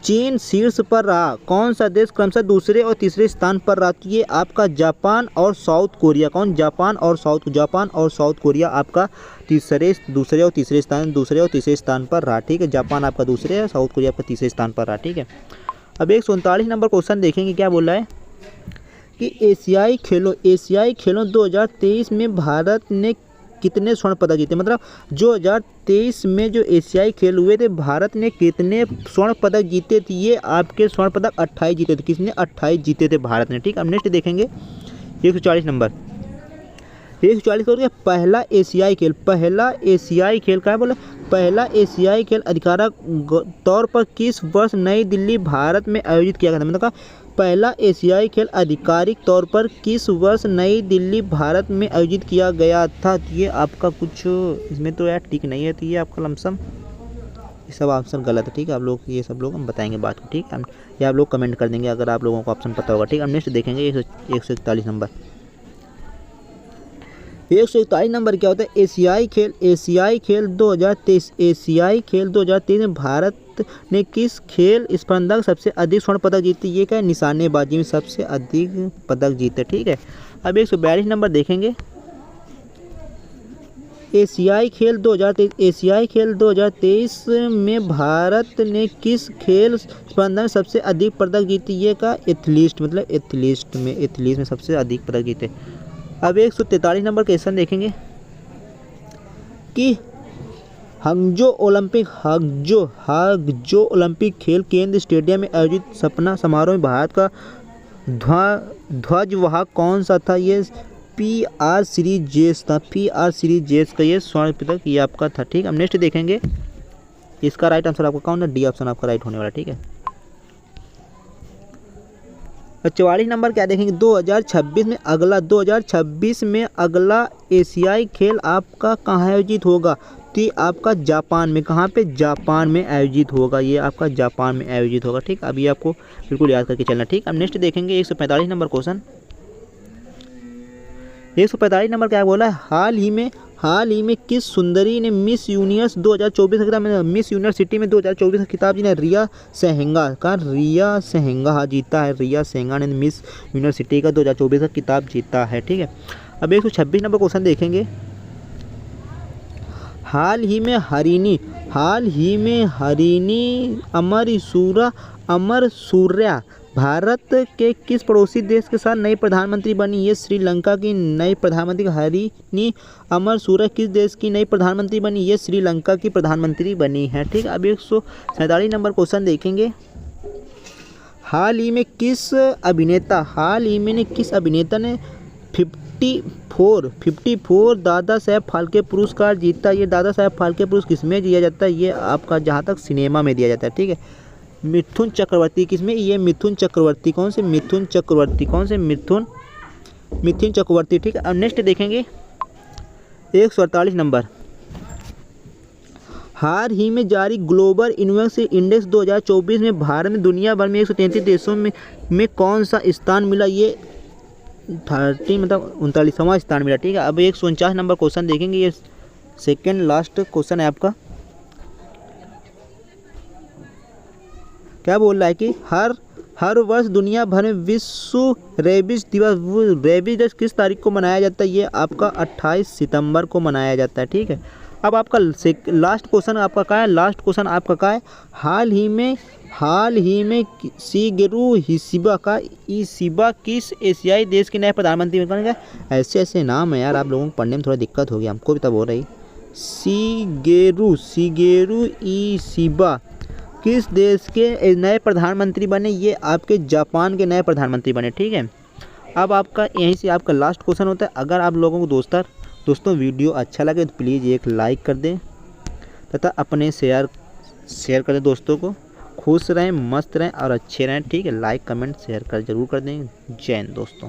चीन शीर्ष पर रहा। कौन सा देश क्रमशः दूसरे और तीसरे स्थान पर रहा? तो ये आपका जापान और साउथ कोरिया। कौन? जापान और साउथ कोरिया आपका दूसरे और तीसरे स्थान पर रहा, ठीक है। जापान आपका दूसरे और साउथ कोरिया आपका तीसरे स्थान पर रहा, ठीक है। अब 139 नंबर क्वेश्चन देखेंगे, क्या बोल रहा है कि एशियाई खेलों 2023 में भारत ने कितने स्वर्ण पदक जीते? मतलब 2023 में जो एशियाई खेल हुए थे भारत ने कितने स्वर्ण पदक जीते थे? ये आपके स्वर्ण पदक 28 जीते थे। किसने? 28 जीते थे भारत ने, ठीक। अब नेक्स्ट देखेंगे 140 नंबर। 140 हो गया पहला एशियाई खेल क्या है बोला? पहला एशियाई खेल आधिकारिक तौर पर किस वर्ष नई दिल्ली भारत में आयोजित किया गया था? मतलब पहला एशियाई खेल आधिकारिक तौर पर किस वर्ष नई दिल्ली भारत में आयोजित किया गया था? तो ये आपका कुछ इसमें तो यार ठीक नहीं है, तो ये आपका लमसम ये सब ऑप्शन गलत है, ठीक है। आप लोग ये सब लोग हम बताएंगे बात को, ठीक है। या आप लोग कमेंट कर देंगे अगर आप लोगों को ऑप्शन पता होगा, ठीक है। हम नेक्स्ट देखेंगे 141 नंबर। 141 नंबर क्या होता है? एशियाई खेल 2023 में भारत ने किस खेल स्पर्धा सबसे अधिक स्वर्ण पदक जीते? ये क्या है? निशानेबाजी में सबसे अधिक पदक जीते, ठीक है। अब 142 नंबर देखेंगे। एशियाई खेल 2023 में भारत ने किस खेल स्पर्धा में सबसे अधिक पदक जीते? ये का एथलीट में सबसे अधिक पदक जीते। अब 143 नंबर क्वेश्चन देखेंगे कि हांगजो ओलंपिक खेल केंद्र स्टेडियम में आयोजित सपना समारोह में भारत का ध्वजवाहक कौन सा था? ये PR सीरीज था। PR सीरीज का ये स्वर्ण पदक ये आपका था, ठीक है। हम नेक्स्ट देखेंगे। इसका राइट आंसर आपका कौन है? डी ऑप्शन आपका राइट होने वाला, ठीक है। और 44 नंबर क्या देखेंगे, 2026 में अगला एशियाई खेल आपका कहाँ आयोजित होगा, तो ये आपका जापान में, कहाँ पे, जापान में आयोजित होगा, ये आपका जापान में आयोजित होगा। ठीक, अभी आपको बिल्कुल याद करके चलना। ठीक, अब नेक्स्ट देखेंगे 145 नंबर क्वेश्चन। 145 नंबर क्या बोला है, हाल ही में किस सुंदरी ने मिस यूनिवर्स 2024 का खिताब, मिस यूनिवर्सिटी में 2024 का खिताब जिन्हें रिया सेहंगा जीता है। रिया सेहंगा ने मिस यूनिवर्सिटी का 2024 का खिताब जीता है। ठीक है, अब 126 नंबर क्वेश्चन देखेंगे। हाल ही में हरिणी अमर सूर्या भारत के किस पड़ोसी देश के साथ नई प्रधानमंत्री बनी, ये श्रीलंका की नई प्रधानमंत्री। हरिणी अमर सूर्या किस देश की नई प्रधानमंत्री बनी, ये श्रीलंका की प्रधानमंत्री बनी है। ठीक, अब 147 नंबर क्वेश्चन देखेंगे। हाल ही में किस अभिनेता ने 54 दादा साहेब फाल्के पुरस्कार जीता, ये दादा साहेब फाल्के पुरस्कार किसमें दिया जाता है, ये आपका जहाँ तक सिनेमा में दिया जाता है। ठीक है, मिथुन चक्रवर्ती किसमें, ये मिथुन चक्रवर्ती, कौन से मिथुन चक्रवर्ती। ठीक है, अब नेक्स्ट देखेंगे 148 नंबर। हाल ही में जारी ग्लोबल इन्वेस्टमेंट इंडेक्स 2024 में भारत में दुनिया भर में 133 देशों में कौन सा स्थान मिला, ये 39वां स्थान मिला। ठीक है, अब 149 नंबर क्वेश्चन देखेंगे, ये सेकेंड लास्ट क्वेश्चन है आपका। क्या बोल रहा है कि हर वर्ष दुनिया भर में विश्व रेबीज दिवस किस तारीख को मनाया जाता है, ये आपका 28 सितंबर को मनाया जाता है। ठीक है, अब आपका लास्ट क्वेश्चन आपका क्या है, हाल ही में शिगेरू इशिबा किस एशियाई देश के नए प्रधानमंत्री बनेंगे। ऐसे नाम है यार, आप लोगों को पढ़ने में थोड़ा दिक्कत होगी, हमको भी तब हो रही। शिगेरू इशिबा किस देश के नए प्रधानमंत्री बने, ये आपके जापान के नए प्रधानमंत्री बने। ठीक है, अब आपका यहीं से आपका लास्ट क्वेश्चन होता है। अगर आप लोगों को दोस्तों वीडियो अच्छा लगे तो प्लीज़ एक लाइक कर दें तथा अपने शेयर कर दें दोस्तों को। खुश रहें, मस्त रहें और अच्छे रहें। ठीक है, लाइक कमेंट शेयर जरूर कर दें। जय हिंद दोस्तों।